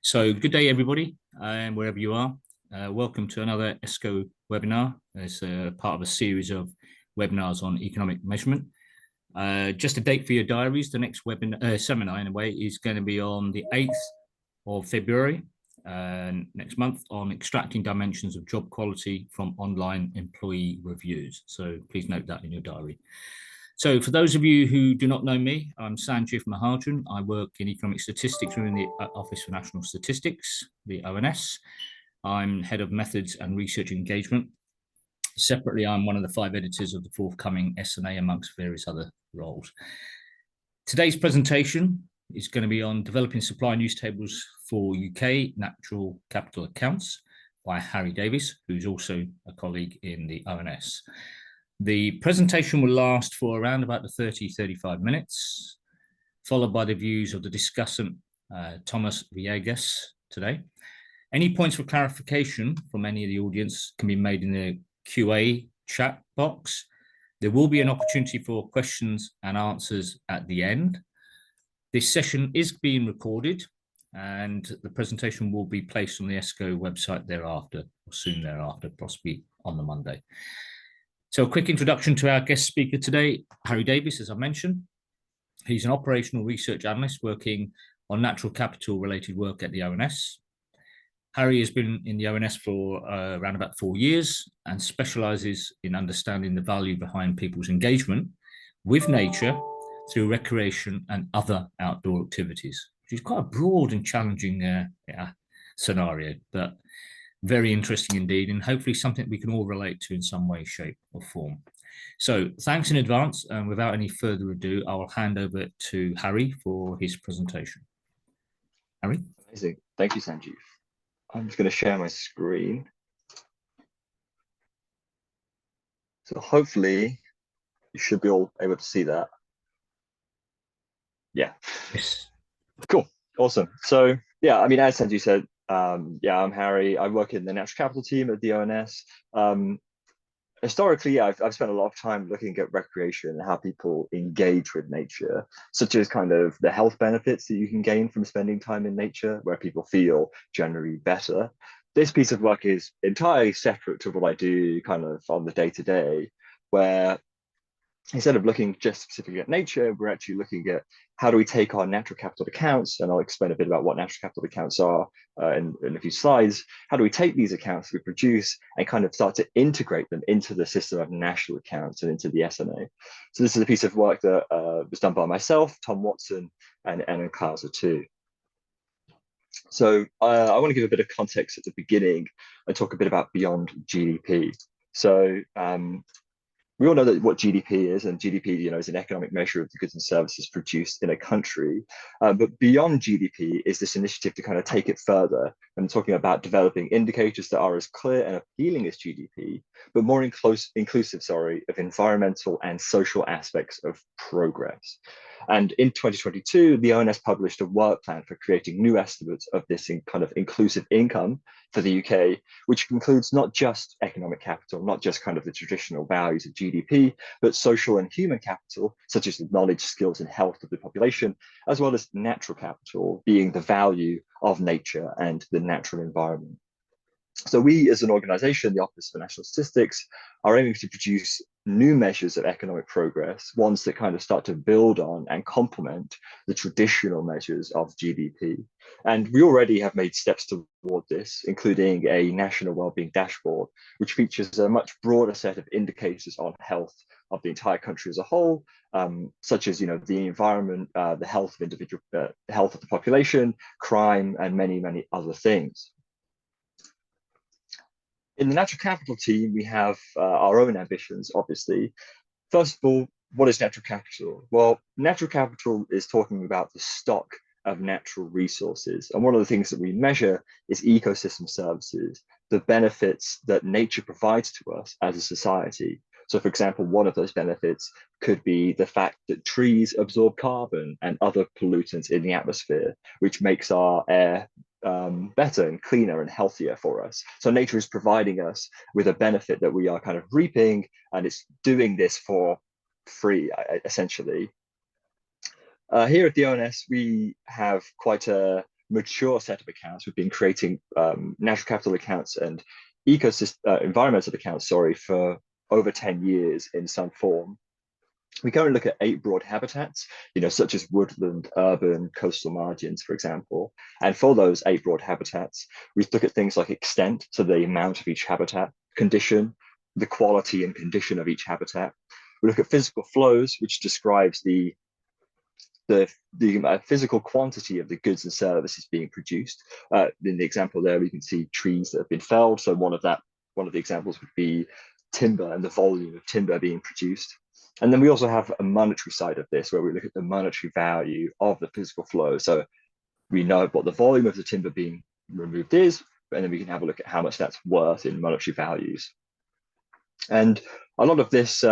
So good day, everybody, wherever you are. Welcome to another ESCO webinar as part of a series of webinars on economic measurement. Just a date for your diaries. The next webinar, seminar, in a way, is going to be on the 8th of February next month on extracting dimensions of job quality from online employee reviews. So please note that in your diary. So for those of you who do not know me, I'm Sanjeev Mahajan. I work in economic statistics within the Office for National Statistics, the ONS. I'm head of methods and research engagement. Separately, I'm one of the 5 editors of the forthcoming S&A amongst various other roles. Today's presentation is going to be on developing supply news tables for UK natural capital accounts by Harry Davies, who's also a colleague in the ONS. The presentation will last for around about the 30-35 minutes, followed by the views of the discussant, Thomas Villegas, today. Any points for clarification from any of the audience can be made in the QA chat box. There will be an opportunity for questions and answers at the end. This session is being recorded and the presentation will be placed on the ESCO website thereafter, or soon thereafter, possibly on the Monday. So a quick introduction to our guest speaker today, Harry Davies, as I mentioned. He's an operational research analyst working on natural capital related work at the ONS. Harry has been in the ONS for around about 4 years and specialises in understanding the value behind people's engagement with nature through recreation and other outdoor activities, which is quite a broad and challenging scenario, but very interesting indeed, and hopefully something we can all relate to in some way, shape or form. So thanks in advance, and without any further ado, I will hand over to Harry for his presentation. Harry? Amazing. Thank you, Sanjeev. I'm just going to share my screen. So hopefully you should be all able to see that. Yeah. Yes. Cool. Awesome. So yeah, I mean, as Sanjeev said, yeah, I'm Harry. I work in the natural capital team at the ONS. Historically, I've spent a lot of time looking at recreation and how people engage with nature, such as kind of the health benefits that you can gain from spending time in nature, where people feel generally better. This piece of work is entirely separate to what I do kind of on the day-to-day, where instead of looking just specifically at nature, we're actually looking at how do we take our natural capital accounts, and I'll explain a bit about what natural capital accounts are in a few slides. How do we take these accounts we produce and kind of start to integrate them into the system of national accounts and into the S&A? So this is a piece of work that was done by myself, Tom Watson, and Anna Klauser too. So I want to give a bit of context at the beginning and talk a bit about beyond GDP. So we all know that what GDP is, and GDP, is an economic measure of the goods and services produced in a country. But beyond GDP is this initiative to kind of take it further and talking about developing indicators that are as clear and appealing as GDP, but more inclusive, of environmental and social aspects of progress. And in 2022, the ONS published a work plan for creating new estimates of this kind of inclusive income for the UK, which includes not just economic capital, not just kind of the traditional values of GDP, but social and human capital, such as the knowledge, skills, and health of the population, as well as natural capital, being the value of nature and the natural environment. So we, as an organization, the Office for National Statistics, are aiming to produce new measures of economic progress, ones that kind of start to build on and complement the traditional measures of GDP. And we already have made steps toward this, including a national wellbeing dashboard, which features a much broader set of indicators on health of the entire country as a whole, such as the environment, the health of individual, health of the population, crime, and many, many other things. In the natural capital team, we have our own ambitions, obviously. First of all, what is natural capital? Well, natural capital is talking about the stock of natural resources. And one of the things that we measure is ecosystem services, the benefits that nature provides to us as a society. So for example, one of those benefits could be the fact that trees absorb carbon and other pollutants in the atmosphere, which makes our air better and cleaner and healthier for us. So nature is providing us with a benefit that we are kind of reaping, and it's doing this for free, essentially. Here at the ONS, we have quite a mature set of accounts. We've been creating natural capital accounts and ecosystem environmental accounts, sorry, for over 10 years in some form. We currently look at 8 broad habitats, such as woodland, urban, coastal margins, for example. And for those 8 broad habitats, we look at things like extent, so the amount of each habitat, condition, the quality and condition of each habitat. We look at physical flows, which describes the physical quantity of the goods and services being produced. In the example there, we can see trees that have been felled. So one of the examples would be timber and the volume of timber being produced. And then we also have a monetary side of this, where we look at the monetary value of the physical flow. So we know what the volume of the timber being removed is, and then we can have a look at how much that's worth in monetary values. And a lot of this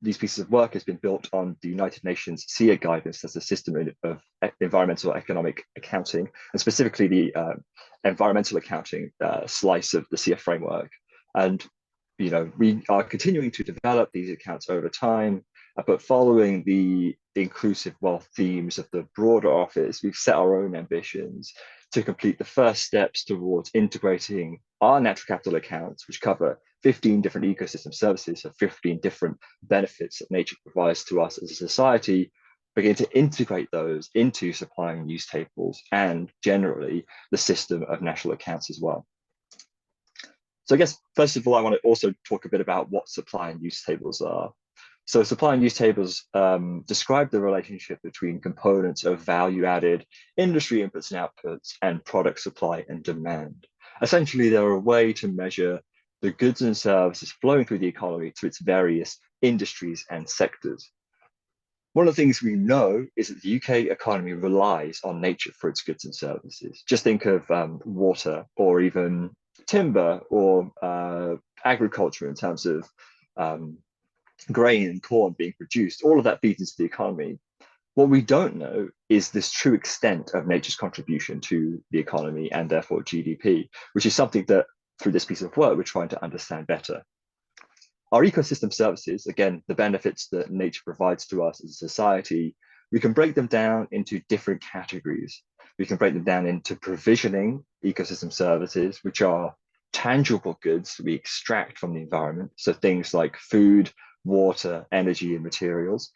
these pieces of work has been built on the United Nations SEER guidance. That's a system of environmental economic accounting, and specifically the environmental accounting slice of the SEER framework. And we are continuing to develop these accounts over time, but following the inclusive wealth themes of the broader office, we've set our own ambitions to complete the first steps towards integrating our natural capital accounts, which cover 15 different ecosystem services, so 15 different benefits that nature provides to us as a society, begin to integrate those into supply and use tables and generally the system of national accounts as well. So I guess, first of all, I want to also talk a bit about what supply and use tables are. So supply and use tables describe the relationship between components of value-added industry inputs and outputs and product supply and demand. Essentially, they're a way to measure the goods and services flowing through the economy to its various industries and sectors. One of the things we know is that the UK economy relies on nature for its goods and services. Just think of water, or even timber, or agriculture in terms of grain and corn being produced. All of that feeds into the economy. What we don't know is this true extent of nature's contribution to the economy and therefore GDP, which is something that through this piece of work we're trying to understand better. Our ecosystem services, again, the benefits that nature provides to us as a society, we can break them down into different categories. We can break them down into provisioning ecosystem services, which are tangible goods we extract from the environment. So things like food, water, energy, and materials.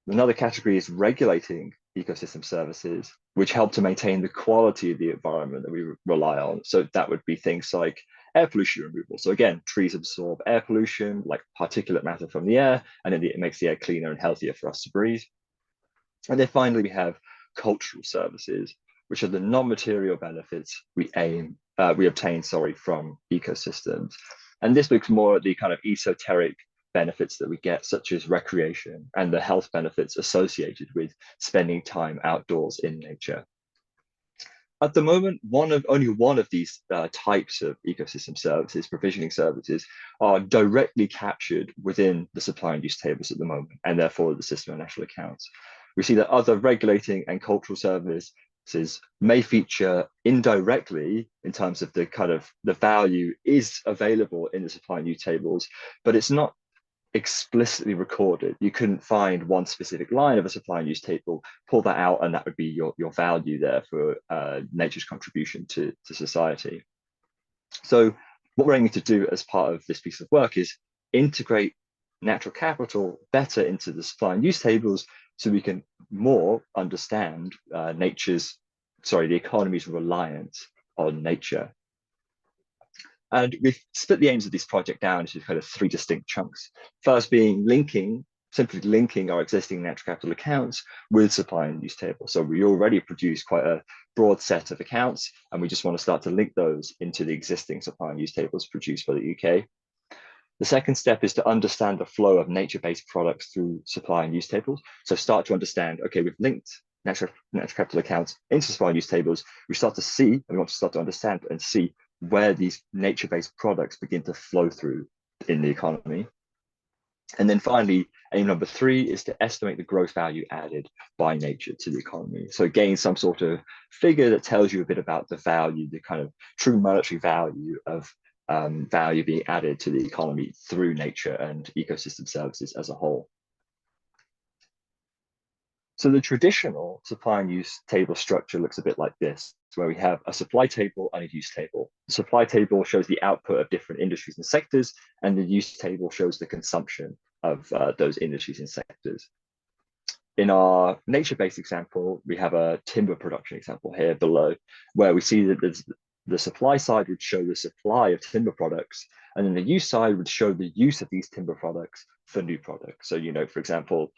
Another category is regulating ecosystem services, which help to maintain the quality of the environment that we rely on. So that would be things like air pollution removal. So again, trees absorb air pollution, like particulate matter from the air, and then it makes the air cleaner and healthier for us to breathe. And then finally, we have cultural services, which are the non-material benefits we obtain from ecosystems. And this looks more at the kind of esoteric benefits that we get, such as recreation and the health benefits associated with spending time outdoors in nature. At the moment, only one of these types of ecosystem services, provisioning services, are directly captured within the supply and use tables at the moment, and therefore the system of national accounts. We see that other regulating and cultural services may feature indirectly in terms of the value is available in the supply and use tables, but it's not explicitly recorded. You couldn't find one specific line of a supply and use table, pull that out, and that would be your value there for nature's contribution to society. So what we're aiming to do as part of this piece of work is integrate natural capital better into the supply and use tables so we can more understand the economy's reliance on nature. And we've split the aims of this project down into kind of 3 distinct chunks. First being simply linking our existing natural capital accounts with supply and use tables. So we already produce quite a broad set of accounts, and we just want to start to link those into the existing supply and use tables produced by the UK. The second step is to understand the flow of nature-based products through supply and use tables. So start to understand, okay, we've linked natural capital accounts into supply and use tables. We want to start to understand and see where these nature-based products begin to flow through in the economy. And then finally, aim number 3 is to estimate the gross value added by nature to the economy. So gain some sort of figure that tells you a bit about the value, the kind of true monetary value of value being added to the economy through nature and ecosystem services as a whole. So the traditional supply and use table structure looks a bit like this, where we have a supply table and a use table. The supply table shows the output of different industries and sectors, and the use table shows the consumption of those industries and sectors. In our nature-based example, we have a timber production example here below, where we see that the supply side would show the supply of timber products, and then the use side would show the use of these timber products for new products. So, for example,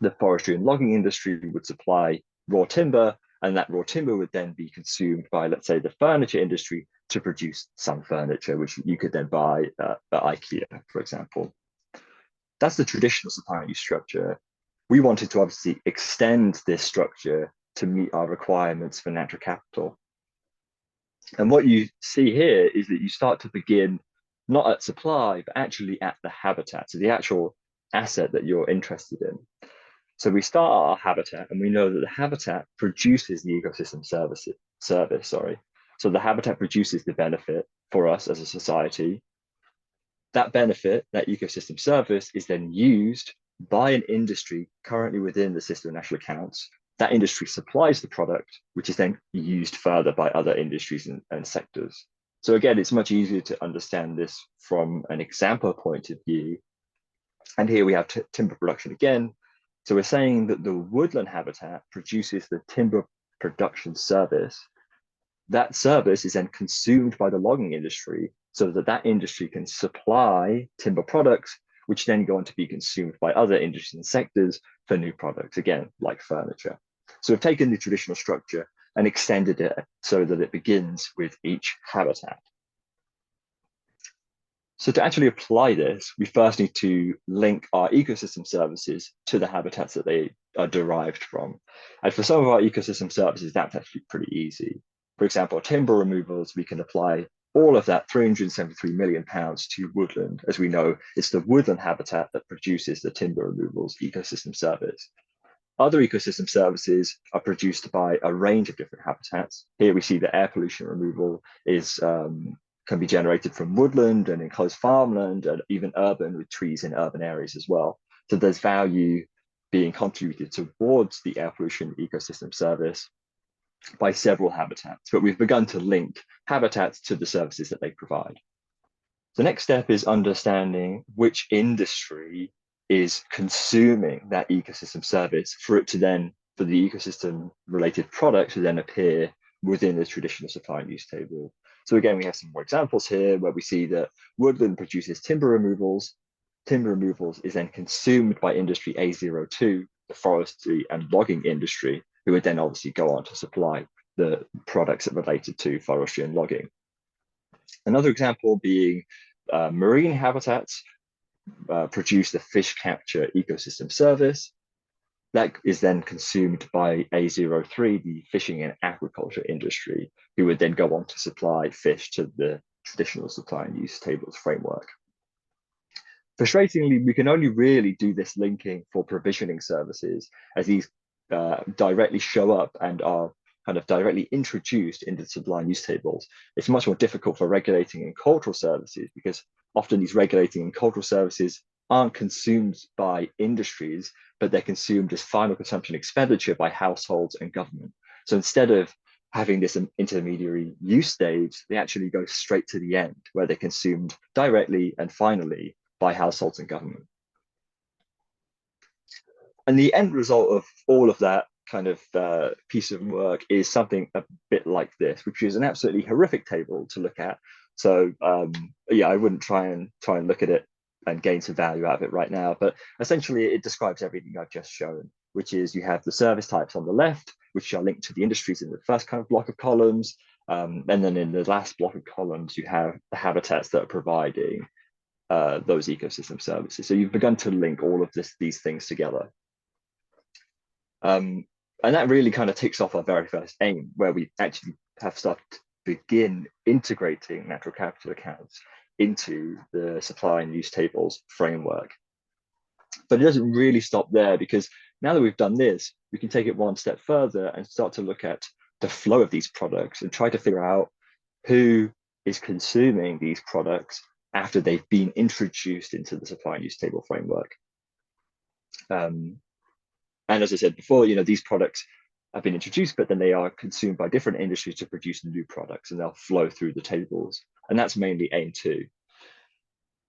the forestry and logging industry would supply raw timber, and that raw timber would then be consumed by, let's say, the furniture industry to produce some furniture, which you could then buy at IKEA, for example. That's the traditional supply and use structure. We wanted to obviously extend this structure to meet our requirements for natural capital. And what you see here is that you start to begin not at supply, but actually at the habitat, so the actual asset that you're interested in. So we start at our habitat, and we know that the habitat produces the ecosystem service. So the habitat produces the benefit for us as a society. That benefit, that ecosystem service, is then used by an industry currently within the system of national accounts. That industry supplies the product, which is then used further by other industries and sectors. So again, it's much easier to understand this from an example point of view. And here we have timber production again. So we're saying that the woodland habitat produces the timber production service. That service is then consumed by the logging industry so that that industry can supply timber products, which then go on to be consumed by other industries and sectors for new products, again, like furniture. So we've taken the traditional structure and extended it so that it begins with each habitat. So to actually apply this, we first need to link our ecosystem services to the habitats that they are derived from. And for some of our ecosystem services, that's actually pretty easy. For example, timber removals, we can apply all of that £373 million to woodland. As we know, it's the woodland habitat that produces the timber removals ecosystem service. Other ecosystem services are produced by a range of different habitats. Here we see that air pollution removal can be generated from woodland and enclosed farmland and even urban with trees in urban areas as well. So there's value being contributed towards the air pollution ecosystem service by several habitats, but we've begun to link habitats to the services that they provide. The next step is understanding which industry is consuming that ecosystem service for the ecosystem related product to then appear within the traditional supply and use table. So again, we have some more examples here where we see that woodland produces timber removals. Timber removals is then consumed by industry A02, the forestry and logging industry, who would then obviously go on to supply the products that related to forestry and logging. Another example being marine habitats produce the fish capture ecosystem service. That is then consumed by A03, the fishing and aquaculture industry, who would then go on to supply fish to the traditional supply and use tables framework. Frustratingly, we can only really do this linking for provisioning services, as these directly show up and are kind of directly introduced into the supply and use tables. It's much more difficult for regulating and cultural services because often these regulating and cultural services aren't consumed by industries, but they're consumed as final consumption expenditure by households and government. So instead of having this intermediary use stage, they actually go straight to the end where they're consumed directly and finally by households and government. And the end result of all of that kind of piece of work is something a bit like this, which is an absolutely horrific table to look at. So yeah, I wouldn't try and look at it and gain some value out of it right now. But essentially, it describes everything I've just shown, which is you have the service types on the left, which are linked to the industries in the first kind of block of columns. And then in the last block of columns, you have the habitats that are providing those ecosystem services. So you've begun to link all of these things together. And that really kind of ticks off our very first aim, where we actually have started to begin integrating natural capital accounts into the supply and use tables framework. But it doesn't really stop there, because now that we've done this, we can take it one step further and start to look at the flow of these products and try to figure out who is consuming these products after they've been introduced into the supply and use table framework. And as I said before, these products have been introduced, but then they are consumed by different industries to produce new products, and they'll flow through the tables. And that's mainly aim two.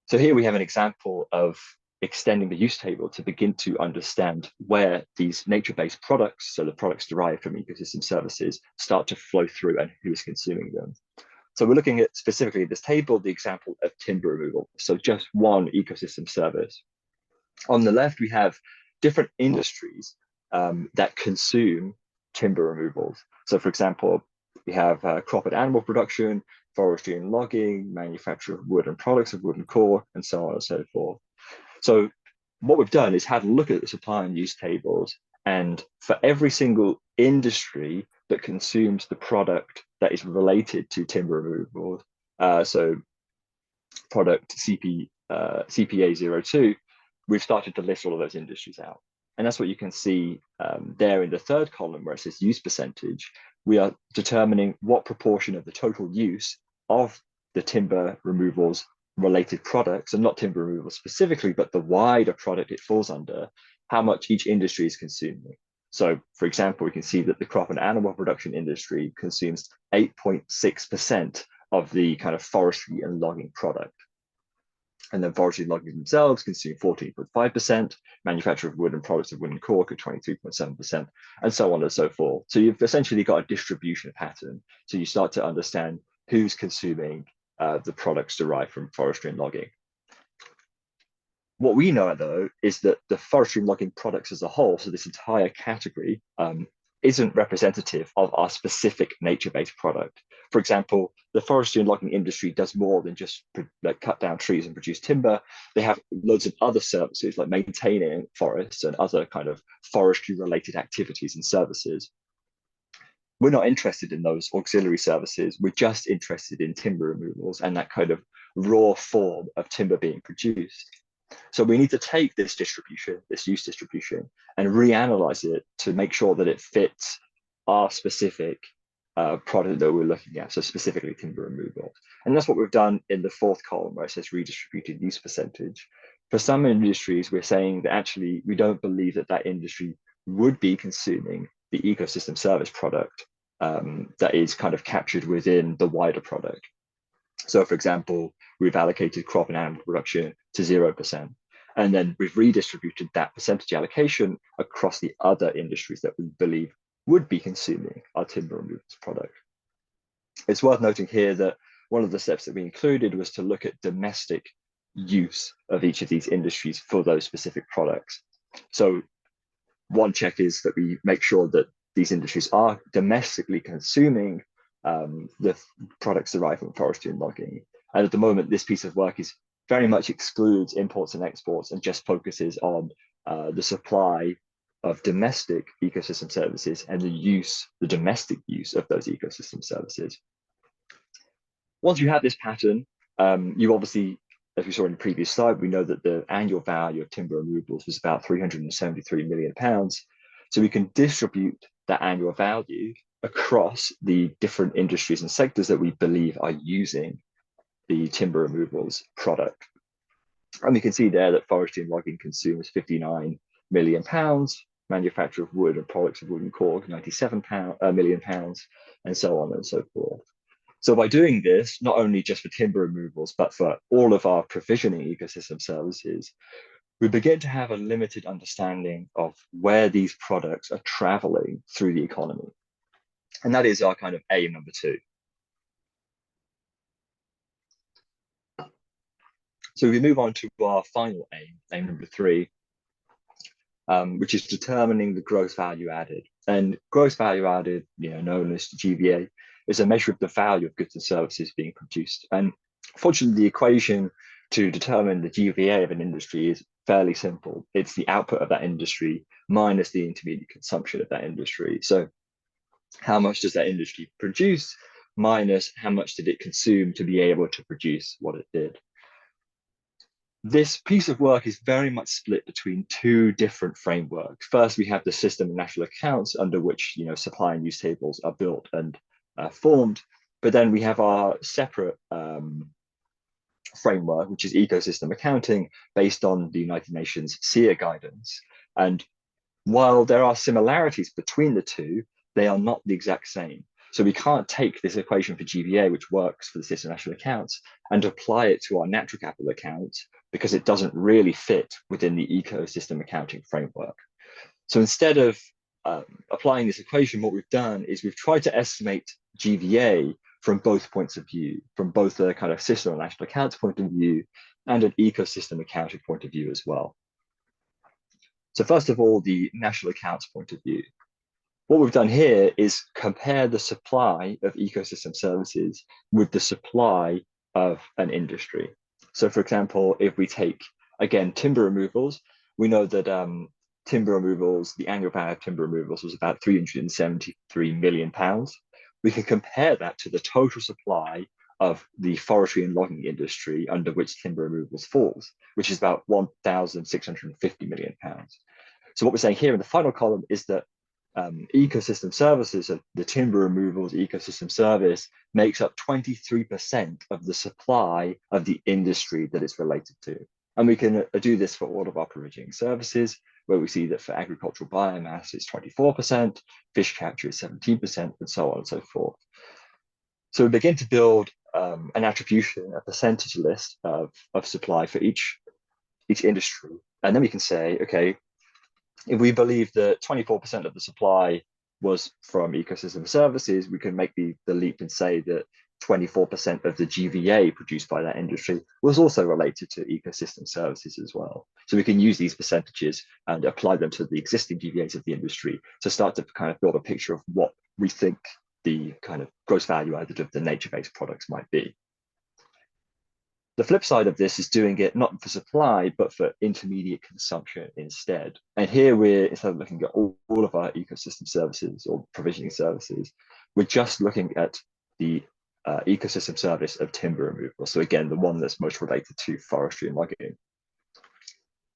So here we have an example of extending the use table to begin to understand where these nature-based products, so the products derived from ecosystem services, start to flow through and who is consuming them. So we're looking at specifically this table, the example of timber removal. So just one ecosystem service. On the left, we have different industries that consume timber removals. So for example, we have crop and animal production, forestry and logging, manufacture of wood and products of wood and core, and so on and so forth. So what we've done is had a look at the supply and use tables, and for every single industry that consumes the product that is related to timber removal, so product CPA02, we've started to list all of those industries out. And that's what you can see there in the third column where it says use percentage. We are determining what proportion of the total use of the timber removals related products, and not timber removal specifically, but the wider product it falls under, how much each industry is consuming. So for example, we can see that the crop and animal production industry consumes 8.6% of the kind of forestry and logging product. And then forestry and logging themselves consume 14.5%, manufacture of wood and products of wood and cork at 23.7%, and so on and so forth. So you've essentially got a distribution pattern. So you start to understand who's consuming the products derived from forestry and logging. What we know, though, is that the forestry and logging products as a whole, so this entire category, isn't representative of our specific nature-based product. For example, the forestry and logging industry does more than just like cut down trees and produce timber. They have loads of other services like maintaining forests and other kind of forestry-related activities and services. We're not interested in those auxiliary services. We're just interested in timber removals and that kind of raw form of timber being produced. So we need to take this distribution, this use distribution, and reanalyze it to make sure that it fits our specific product that we're looking at, so specifically timber removal. And that's what we've done in the fourth column where it says redistributed use percentage. For some industries, we're saying that actually we don't believe that that industry would be consuming the ecosystem service product that is kind of captured within the wider product. So for example, we've allocated crop and animal production to 0%. And then we've redistributed that percentage allocation across the other industries that we believe would be consuming our timber removals product. It's worth noting here that one of the steps that we included was to look at domestic use of each of these industries for those specific products. So one check is that we make sure that these industries are domestically consuming the products derived from forestry and logging. And at the moment, this piece of work is very much excludes imports and exports and just focuses on the supply of domestic ecosystem services and the domestic use of those ecosystem services. Once you have this pattern, you obviously, as we saw in the previous slide, we know that the annual value of timber removals was about £373 million. So we can distribute that annual value across the different industries and sectors that we believe are using the timber removals product. And we can see there that forestry and logging consumes £59 million, manufacture of wood and products of wood and cork, £97 million, and so on and so forth. So by doing this, not only just for timber removals, but for all of our provisioning ecosystem services, we begin to have a limited understanding of where these products are traveling through the economy. And that is our kind of aim number two. So we move on to our final aim number three, which is determining the gross value added. And gross value added, known as GVA, is a measure of the value of goods and services being produced. And fortunately, the equation to determine the GVA of an industry is fairly simple. It's the output of that industry minus the intermediate consumption of that industry. So how much does that industry produce minus how much did it consume to be able to produce what it did? This piece of work is very much split between two different frameworks. First, we have the system of national accounts under which supply and use tables are built and formed. But then we have our separate framework, which is ecosystem accounting, based on the United Nations SEER guidance. And While there are similarities between the two, they are not the exact same. So we can't take this equation for GVA, which works for the system of national accounts, and apply it to our natural capital account because it doesn't really fit within the ecosystem accounting framework. So instead of applying this equation, what we've done is we've tried to estimate GVA from both points of view, from both a kind of system of national accounts point of view and an ecosystem accounting point of view as well. So first of all, the national accounts point of view. What we've done here is compare the supply of ecosystem services with the supply of an industry. So for example, if we take, again, timber removals, we know that timber removals, the annual value of timber removals was about £373 million. We can compare that to the total supply of the forestry and logging industry under which timber removals falls, which is about £1,650 million. So what we're saying here in the final column is that ecosystem services, of the timber removals ecosystem service, makes up 23% of the supply of the industry that it's related to. And we can do this for all of our provisioning services, where we see that for agricultural biomass, it's 24%, fish capture is 17%, and so on and so forth. So we begin to build an attribution, a percentage list of supply for each industry. And then we can say, okay, if we believe that 24% of the supply was from ecosystem services, we can make the leap and say that 24% of the GVA produced by that industry was also related to ecosystem services as well. So we can use these percentages and apply them to the existing GVAs of the industry to start to kind of build a picture of what we think the kind of gross value added of the nature-based products might be. The flip side of this is doing it not for supply, but for intermediate consumption instead. And here we're, instead of looking at all of our ecosystem services or provisioning services, we're just looking at the ecosystem service of timber removal. So again, the one that's most related to forestry and logging.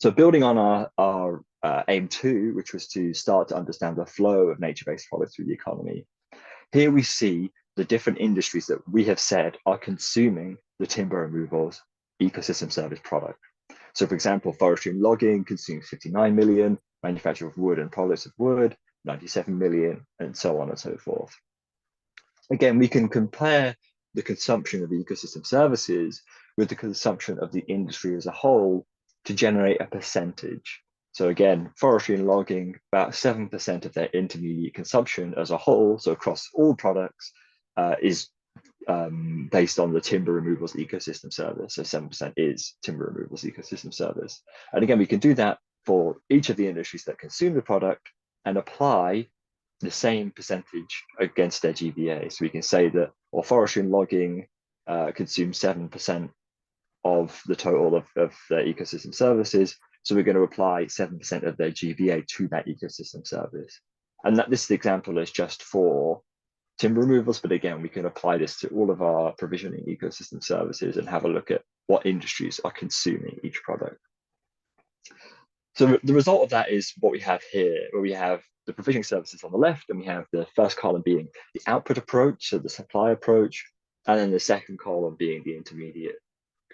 So building on our aim 2, which was to start to understand the flow of nature-based products through the economy, here we see the different industries that we have said are consuming the timber removals ecosystem service product. So for example, forestry and logging consumes 59 million, manufacture of wood and products of wood, 97 million, and so on and so forth. Again, we can compare the consumption of ecosystem services with the consumption of the industry as a whole to generate a percentage. So again, forestry and logging, about 7% of their intermediate consumption as a whole, so across all products, is based on the timber removals ecosystem service. So 7% is timber removals ecosystem service. And again, we can do that for each of the industries that consume the product and apply the same percentage against their GVA. So we can say that, or forestry and logging consume 7% of the total of their ecosystem services. So we're going to apply 7% of their GVA to that ecosystem service. And that this example is just for timber removals, but again, we can apply this to all of our provisioning ecosystem services and have a look at what industries are consuming each product. So the result of that is what we have here, where we have the provisioning services on the left, and we have the first column being the output approach, so the supply approach, and then the second column being the intermediate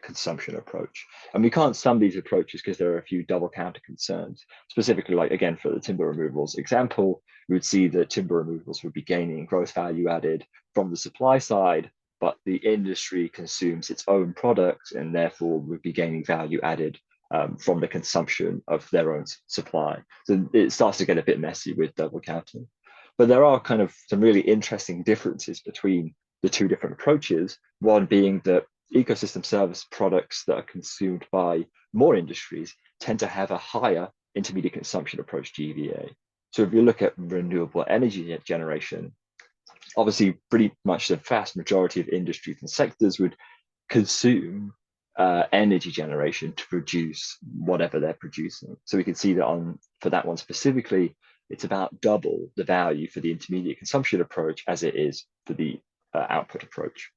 consumption approach. And we can't sum these approaches because there are a few double counter concerns. Specifically, like again, for the timber removals example, we would see that timber removals would be gaining gross value added from the supply side, but the industry consumes its own products and therefore would be gaining value added from the consumption of their own supply. So it starts to get a bit messy with double counting. But there are kind of some really interesting differences between the two different approaches, one being that ecosystem service products that are consumed by more industries tend to have a higher intermediate consumption approach GVA. So if you look at renewable energy generation, obviously pretty much the vast majority of industries and sectors would consume energy generation to produce whatever they're producing. So we can see that for that one specifically, it's about double the value for the intermediate consumption approach as it is for the output approach.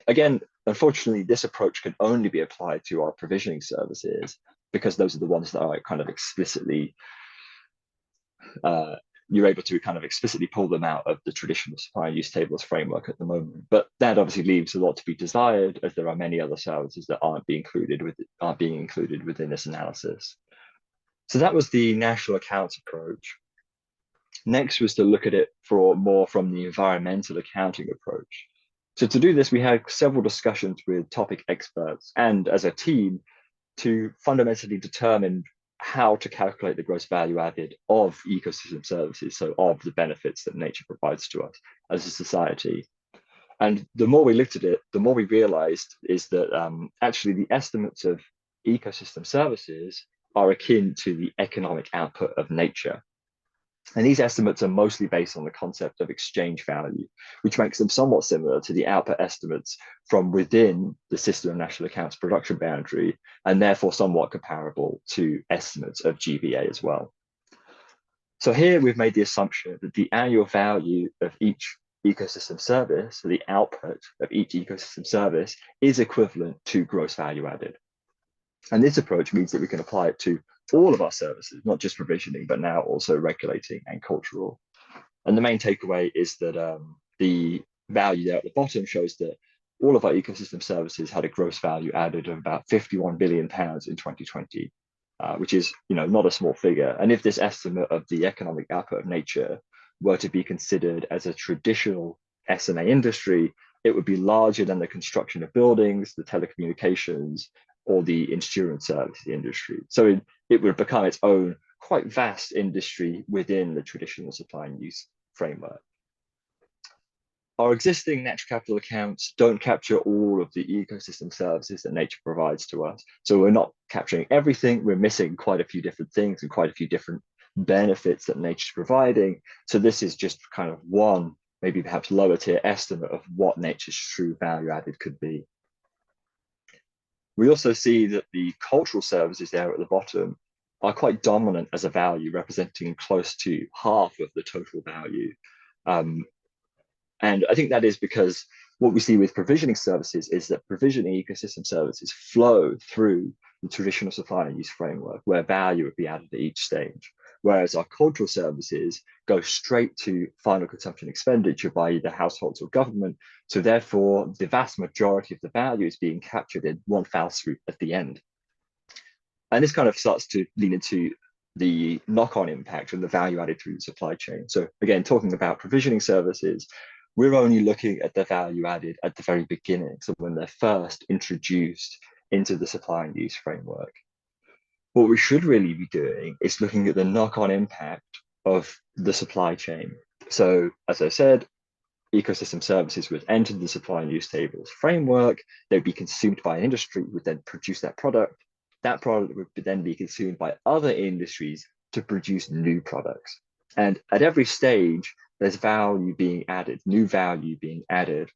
Again, unfortunately, this approach can only be applied to our provisioning services because those are the ones that are kind of explicitly, you're able to kind of explicitly pull them out of the traditional supply and use tables framework at the moment. But that obviously leaves a lot to be desired, as there are many other services that aren't being included within this analysis. So that was the national accounts approach. Next was to look at it for more from the environmental accounting approach. So to do this, we had several discussions with topic experts and as a team to fundamentally determine how to calculate the gross value added of ecosystem services, so of the benefits that nature provides to us as a society. And the more we looked at it, the more we realized is that actually the estimates of ecosystem services are akin to the economic output of nature. And these estimates are mostly based on the concept of exchange value, which makes them somewhat similar to the output estimates from within the system of national accounts production boundary, and therefore somewhat comparable to estimates of GVA as well. So here we've made the assumption that the annual value of each ecosystem service, so the output of each ecosystem service, is equivalent to gross value added. And this approach means that we can apply it to all of our services, not just provisioning, but now also regulating and cultural. And the main takeaway is that the value there at the bottom shows that all of our ecosystem services had a gross value added of about £51 billion in 2020, which is not a small figure. And if this estimate of the economic output of nature were to be considered as a traditional SMA industry, it would be larger than the construction of buildings, the telecommunications, or the insurance service industry. So it would become its own quite vast industry within the traditional supply and use framework. Our existing natural capital accounts don't capture all of the ecosystem services that nature provides to us. So we're not capturing everything. We're missing quite a few different things and quite a few different benefits that nature's providing. So this is just kind of one, maybe perhaps lower tier estimate of what nature's true value added could be. We also see that the cultural services there at the bottom are quite dominant as a value, representing close to half of the total value. And I think that is because what we see with provisioning services is that provisioning ecosystem services flow through the traditional supply and use framework, where value would be added at each stage. Whereas our cultural services go straight to final consumption expenditure by either households or government. So therefore, the vast majority of the value is being captured in one foul swoop at the end. And this kind of starts to lean into the knock-on impact and the value added through the supply chain. So again, talking about provisioning services, we're only looking at the value added at the very beginning. So when they're first introduced into the supply and use framework. What we should really be doing is looking at the knock-on impact of the supply chain. So as I said, ecosystem services would enter the supply and use tables framework. They'd be consumed by an industry, would then produce that product. That product would then be consumed by other industries to produce new products. And at every stage, there's value being added, new value being added.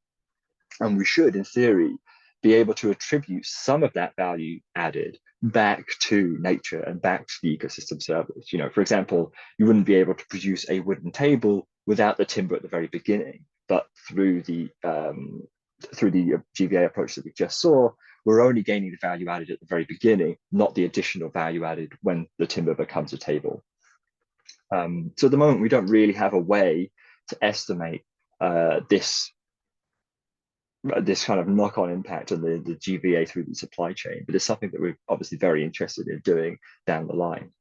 And we should, in theory, be able to attribute some of that value added back to nature and back to the ecosystem service. For example, you wouldn't be able to produce a wooden table without the timber at the very beginning, but through the GVA approach that we just saw, we're only gaining the value added at the very beginning, not the additional value added when the timber becomes a table. So at the moment, we don't really have a way to estimate this kind of knock-on impact on the GVA through the supply chain, but it's something that we're obviously very interested in doing down the line.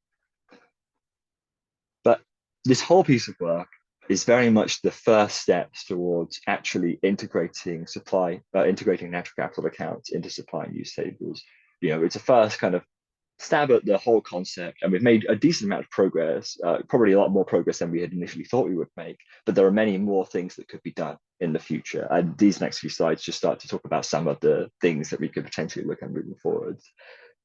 But this whole piece of work is very much the first steps towards actually integrating natural capital accounts into supply and use tables. It's a first kind of stab at the whole concept, and we've made a decent amount of progress, probably a lot more progress than we had initially thought we would make, but there are many more things that could be done in the future. And these next few slides just start to talk about some of the things that we could potentially look at moving forward.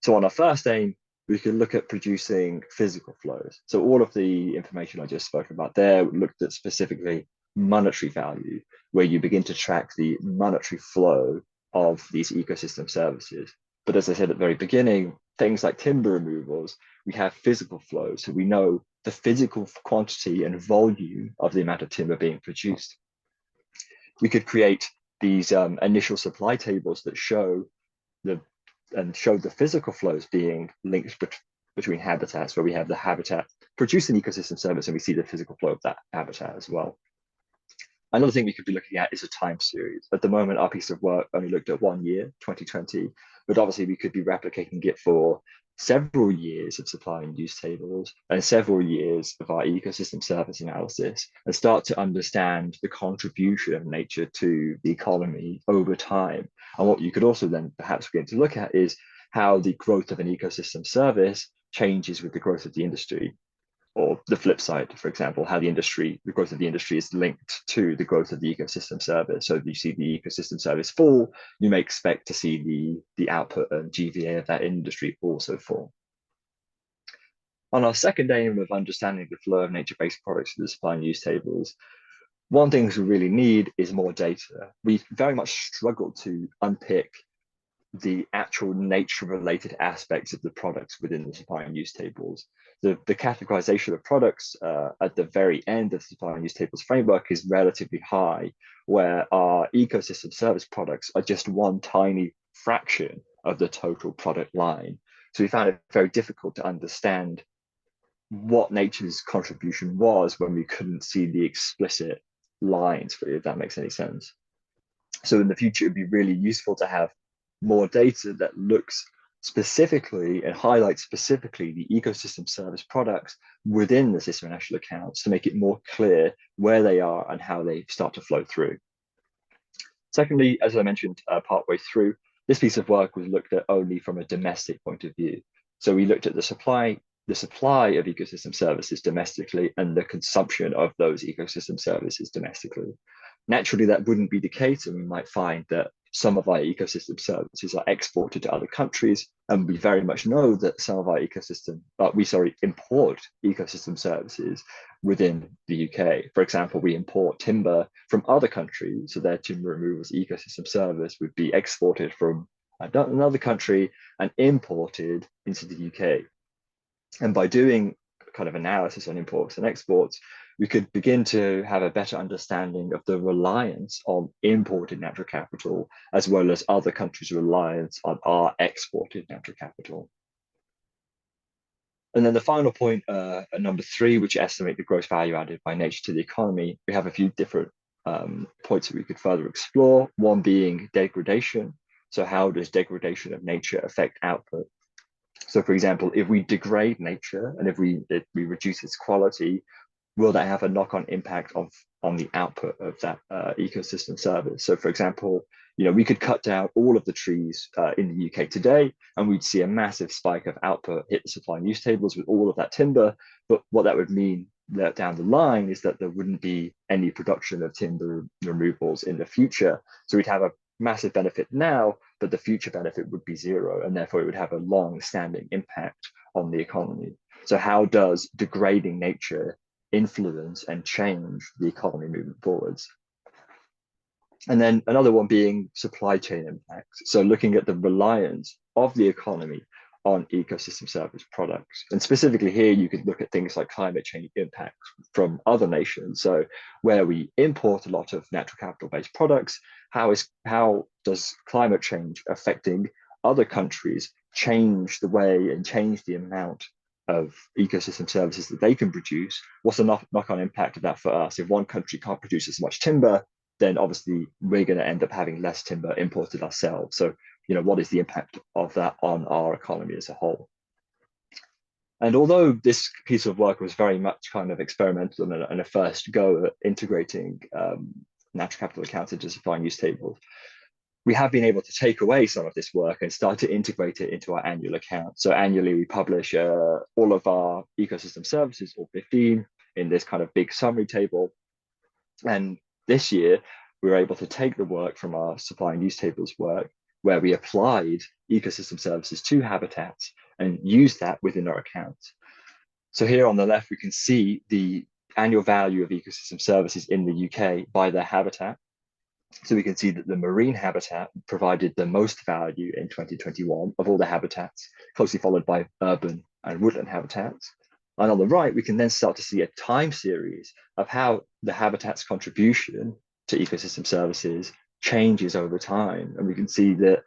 So on our first aim, we could look at producing physical flows. So all of the information I just spoke about there looked at specifically monetary value, where you begin to track the monetary flow of these ecosystem services. But as I said at the very beginning, things like timber removals, we have physical flows. So we know the physical quantity and volume of the amount of timber being produced. We could create these initial supply tables that show the physical flows being linked between habitats, where we have the habitat produce an ecosystem service and we see the physical flow of that habitat as well. Another thing we could be looking at is a time series. At the moment, our piece of work only looked at 1 year, 2020, but obviously we could be replicating it for several years of supply and use tables and several years of our ecosystem service analysis and start to understand the contribution of nature to the economy over time. And what you could also then perhaps begin to look at is how the growth of an ecosystem service changes with the growth of the industry, or the flip side, for example, how the growth of the industry is linked to the growth of the ecosystem service. So if you see the ecosystem service fall, you may expect to see the output and GVA of that industry also fall. On our second aim of understanding the flow of nature-based products to the supply and use tables, one thing we really need is more data. We very much struggle to unpick the actual nature-related aspects of the products within the supply and use tables. The categorization of products at the very end of the supply and use tables framework is relatively high, where our ecosystem service products are just one tiny fraction of the total product line. So we found it very difficult to understand what nature's contribution was when we couldn't see the explicit lines for it, if that makes any sense. So in the future, it'd be really useful to have more data that looks specifically and highlights specifically the ecosystem service products within the system national accounts to make it more clear where they are and how they start to flow through. Secondly, as I mentioned partway through, this piece of work was looked at only from a domestic point of view. So we looked at the supply of ecosystem services domestically and the consumption of those ecosystem services domestically. Naturally, that wouldn't be the case, and we might find that some of our ecosystem services are exported to other countries, and we very much know that some of our import ecosystem services within the UK. For example, we import timber from other countries, so their timber removals ecosystem service would be exported from another country and imported into the UK. And by doing kind of analysis on imports and exports, we could begin to have a better understanding of the reliance on imported natural capital, as well as other countries' reliance on our exported natural capital. And then the final point, number 3, which estimate the gross value added by nature to the economy, we have a few different points that we could further explore. One being degradation. So how does degradation of nature affect output? So for example, if we degrade nature and if we reduce its quality, will that have a knock-on impact on the output of that ecosystem service? So for example, we could cut down all of the trees in the UK today, and we'd see a massive spike of output hit the supply and use tables with all of that timber. But what that would mean down the line is that there wouldn't be any production of timber removals in the future. So we'd have a massive benefit now, but the future benefit would be zero, and therefore it would have a long-standing impact on the economy. So how does degrading nature influence and change the economy moving forwards? And then another one being supply chain impacts. So looking at the reliance of the economy on ecosystem service products. And specifically here, you could look at things like climate change impacts from other nations. So where we import a lot of natural capital-based products, how does climate change affecting other countries change the way and change the amount of ecosystem services that they can produce? What's the knock-on impact of that for us? If one country can't produce as much timber, then obviously we're going to end up having less timber imported ourselves. So, what is the impact of that on our economy as a whole? And although this piece of work was very much kind of experimental and a first go at integrating natural capital accounts into supply and use tables, we have been able to take away some of this work and start to integrate it into our annual account. So annually, we publish all of our ecosystem services, all 15, in this kind of big summary table. And this year, we were able to take the work from our supply and use tables work, where we applied ecosystem services to habitats and used that within our account. So here on the left, we can see the annual value of ecosystem services in the UK by their habitat. So we can see that the marine habitat provided the most value in 2021 of all the habitats, closely followed by urban and woodland habitats. And on the right, we can then start to see a time series of how the habitat's contribution to ecosystem services changes over time. And we can see that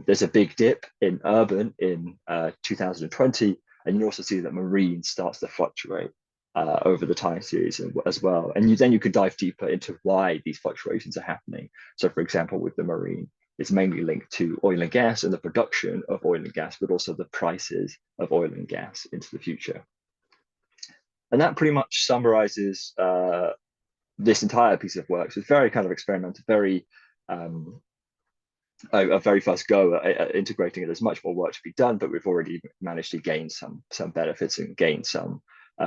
there's a big dip in urban in 2020, and you also see that marine starts to fluctuate. over the time series as well. And then you could dive deeper into why these fluctuations are happening. So, for example, with the marine, it's mainly linked to oil and gas and the production of oil and gas, but also the prices of oil and gas into the future. And that pretty much summarizes this entire piece of work. So it's very kind of experimental, very a very first go at integrating it. There's much more work to be done, but we've already managed to gain some benefits and gain some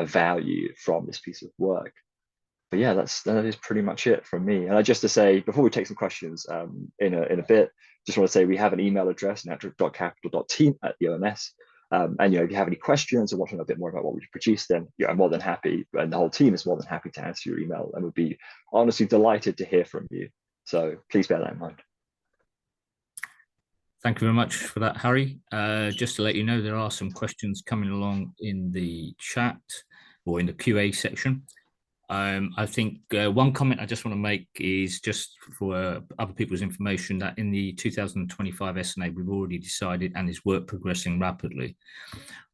value from this piece of work. But yeah, that is pretty much it from me. And just to say, before we take some questions in a bit, just want to say we have an email address, natural.capital.team@the OMS. And if you have any questions or want to know a bit more about what we produce, then I'm more than happy, and the whole team is more than happy to answer your email, and would be honestly delighted to hear from you. So please bear that in mind. Thank you very much for that, Harry. Just to let you know, there are some questions coming along in the chat or in the QA section. I think one comment I just want to make is just for other people's information that in the 2025 SNA, we've already decided, and is work progressing rapidly,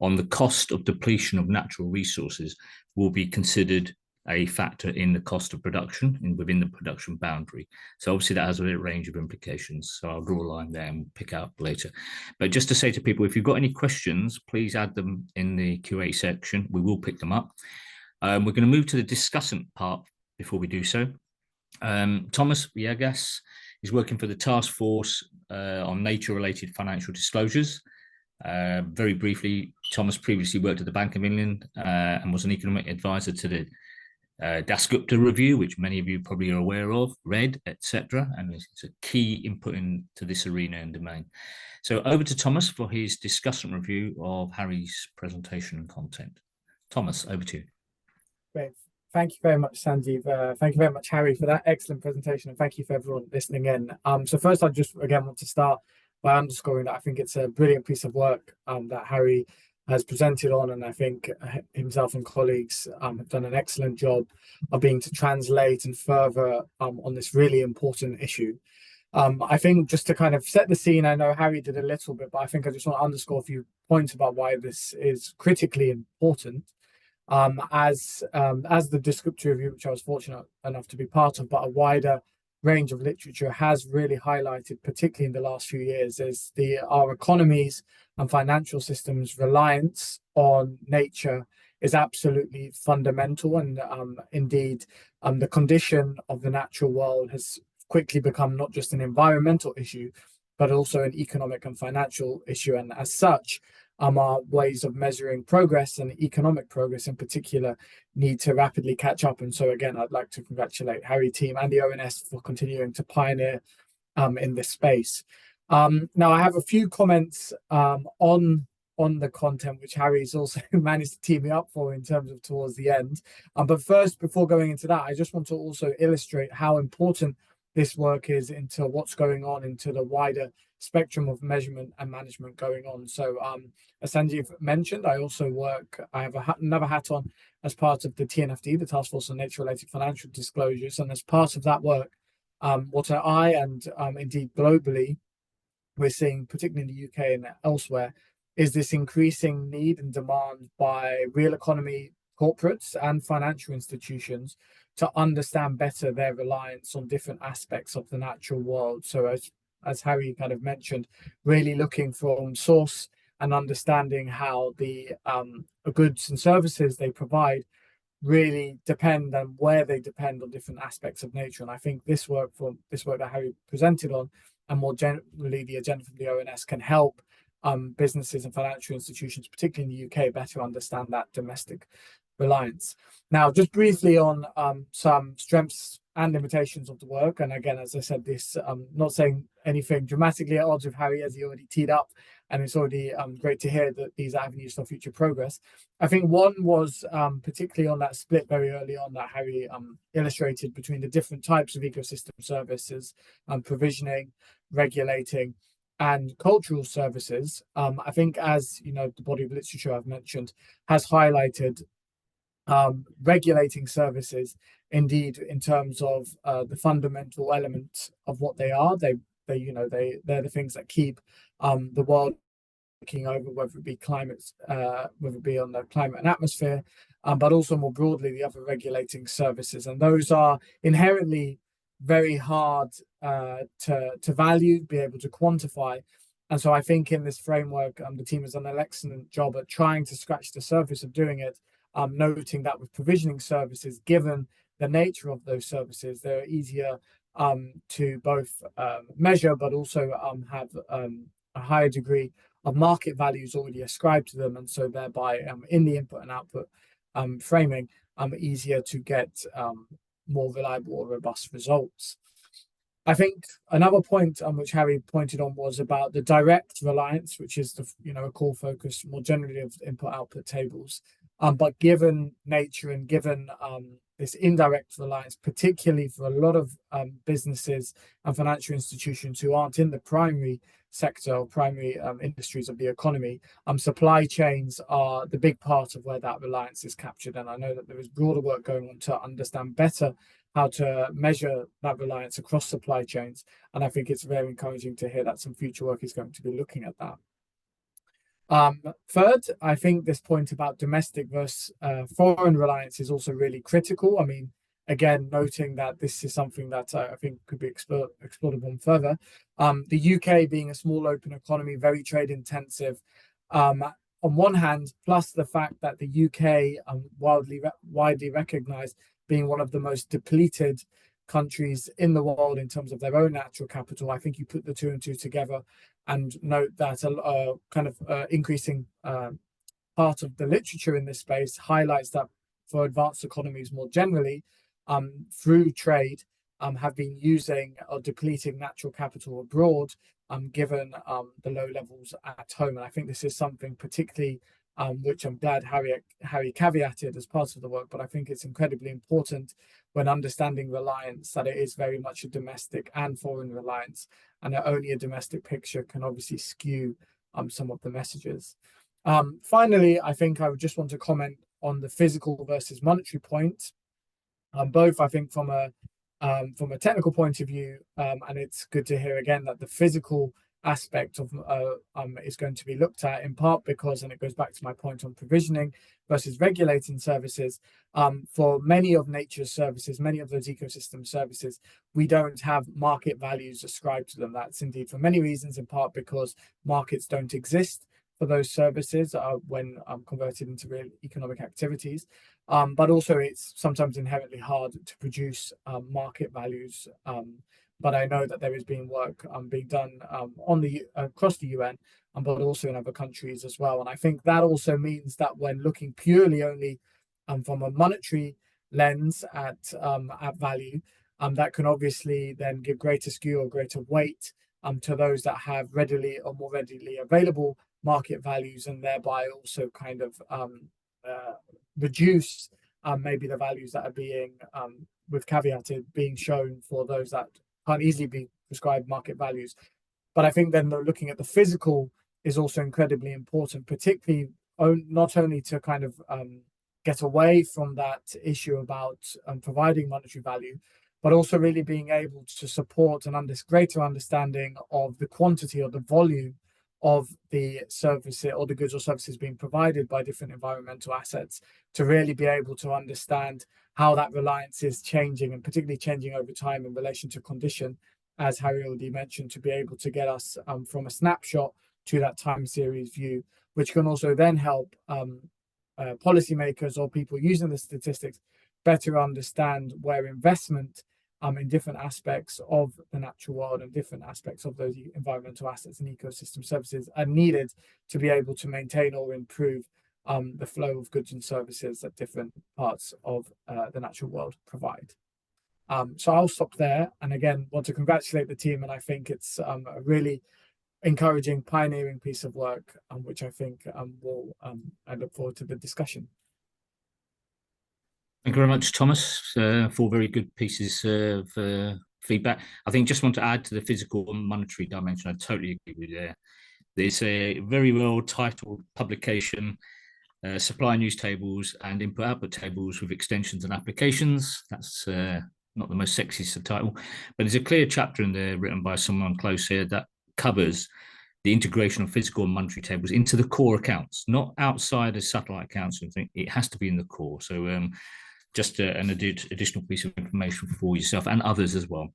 on the cost of depletion of natural resources will be considered a factor in the cost of production and within the production boundary. So obviously that has a range of implications. So I'll draw a line there and pick out later. But just to say to people, if you've got any questions, please add them in the QA section. We will pick them up. We're going to move to the discussant part before we do so. Thomas Villegas is working for the Task Force on Nature-Related Financial Disclosures. Very briefly, Thomas previously worked at the Bank of England and was an economic advisor to the Dasgupta review, which many of you probably are aware of, read, etc. And it's a key input into this arena and domain. So over to Thomas for his discussion review of Harry's presentation and content. Thomas, over to you. Great. Thank you very much, Sanjeev. Thank you very much, Harry, for that excellent presentation. And thank you for everyone listening in. So first, I just, again, want to start by underscoring that I think it's a brilliant piece of work that Harry has presented on. And I think himself and colleagues have done an excellent job of being to translate and further on this really important issue. I think just to kind of set the scene, I know Harry did a little bit, but I think I just want to underscore a few points about why this is critically important. As the Dasgupta review, which I was fortunate enough to be part of, but a wider range of literature has really highlighted, particularly in the last few years, is our economies and financial systems' reliance on nature is absolutely fundamental. And indeed, the condition of the natural world has quickly become not just an environmental issue, but also an economic and financial issue. And as such, our ways of measuring progress and economic progress in particular need to rapidly catch up. And so again, I'd like to congratulate Harry team and the ONS for continuing to pioneer in this space. Now I have a few comments on the content, which Harry's also managed to tee me up for in terms of towards the end. But first, before going into that, I just want to also illustrate how important this work is into what's going on into the wider spectrum of measurement and management going on. So as Sanjeev mentioned, I have another hat on as part of the TNFD, the Task Force on Nature-Related Financial Disclosures. And as part of that work, what I and indeed globally, we're seeing, particularly in the UK and elsewhere, is this increasing need and demand by real economy corporates and financial institutions to understand better their reliance on different aspects of the natural world. So as Harry kind of mentioned, really looking from source and understanding how the goods and services they provide really depend and where they depend on different aspects of nature. And I think this work that Harry presented on, and more generally the agenda from the ONS, can help businesses and financial institutions, particularly in the UK, better understand that domestic reliance. Now, just briefly on some strengths and limitations of the work. And again, as I said, this not saying anything dramatically at odds with Harry, as he already teed up, and it's already great to hear that these avenues for future progress. I think one was particularly on that split very early on that Harry illustrated between the different types of ecosystem services, provisioning, regulating, and cultural services. I think, as you know, the body of literature I've mentioned has highlighted regulating services, indeed, in terms of the fundamental element of what they are. They're the things that keep the world taking over, whether it be climate, whether it be on the climate and atmosphere, but also more broadly the other regulating services. And those are inherently very hard to value, be able to quantify. And so I think in this framework, the team has done an excellent job at trying to scratch the surface of doing it, noting that with provisioning services, given the nature of those services, they're easier to both measure, but also have a higher degree of market values already ascribed to them. And so thereby in the input and output framing, easier to get more reliable or robust results. I think another point which Harry pointed on was about the direct reliance, which is a core focus more generally of input-output tables. But given nature and given this indirect reliance, particularly for a lot of businesses and financial institutions who aren't in the primary sector or primary industries of the economy, supply chains are the big part of where that reliance is captured. And I know that there is broader work going on to understand better how to measure that reliance across supply chains. And I think it's very encouraging to hear that some future work is going to be looking at that. Third, I think this point about domestic versus foreign reliance is also really critical. I mean, again, noting that this is something that I think could be explored upon further. The UK being a small open economy, very trade intensive, on one hand, plus the fact that the UK widely recognised being one of the most depleted countries in the world in terms of their own natural capital. I think you put the two and two together and note that a kind of increasing part of the literature in this space highlights that for advanced economies more generally, through trade, have been using or depleting natural capital abroad, given the low levels at home. And I think this is something particularly which I'm glad Harry caveated as part of the work, but I think it's incredibly important when understanding reliance that it is very much a domestic and foreign reliance, and that only a domestic picture can obviously skew some of the messages. Finally, I think I would just want to comment on the physical versus monetary point. Both, I think, from a technical point of view, and it's good to hear again that the physical aspect of is going to be looked at, in part because, and it goes back to my point on provisioning versus regulating services, for many of nature's services, many of those ecosystem services, we don't have market values ascribed to them. That's indeed for many reasons, in part because markets don't exist for those services when converted into real economic activities. But also it's sometimes inherently hard to produce market values. But I know that there is being work being done across the UN, but also in other countries as well. And I think that also means that when looking purely only from a monetary lens at value, that can obviously then give greater skew or greater weight to those that have readily or more readily available market values, and thereby also kind of reduce maybe the values that are being, with caveated, being shown for those that can't easily be prescribed market values. But I think then looking at the physical is also incredibly important, particularly not only to kind of get away from that issue about providing monetary value, but also really being able to support an greater understanding of the quantity or the volume of the service or the goods or services being provided by different environmental assets, to really be able to understand how that reliance is changing, and particularly changing over time in relation to condition, as Harry already mentioned, to be able to get us from a snapshot to that time series view, which can also then help policymakers or people using the statistics better understand where investment in different aspects of the natural world and different aspects of those environmental assets and ecosystem services are needed to be able to maintain or improve the flow of goods and services that different parts of the natural world provide. So I'll stop there, and again want to congratulate the team, and I think it's a really encouraging, pioneering piece of work, which I think I look forward to the discussion. Thank you very much, Thomas, for very good pieces of feedback. I think just want to add to the physical and monetary dimension. I totally agree with you there. There's a very well titled publication, Supply News Tables and Input-Output Tables with Extensions and Applications. That's not the most sexy subtitle, but there's a clear chapter in there written by someone close here that covers the integration of physical and monetary tables into the core accounts, not outside as satellite accounts. It has to be in the core. So just an additional piece of information for yourself and others as well.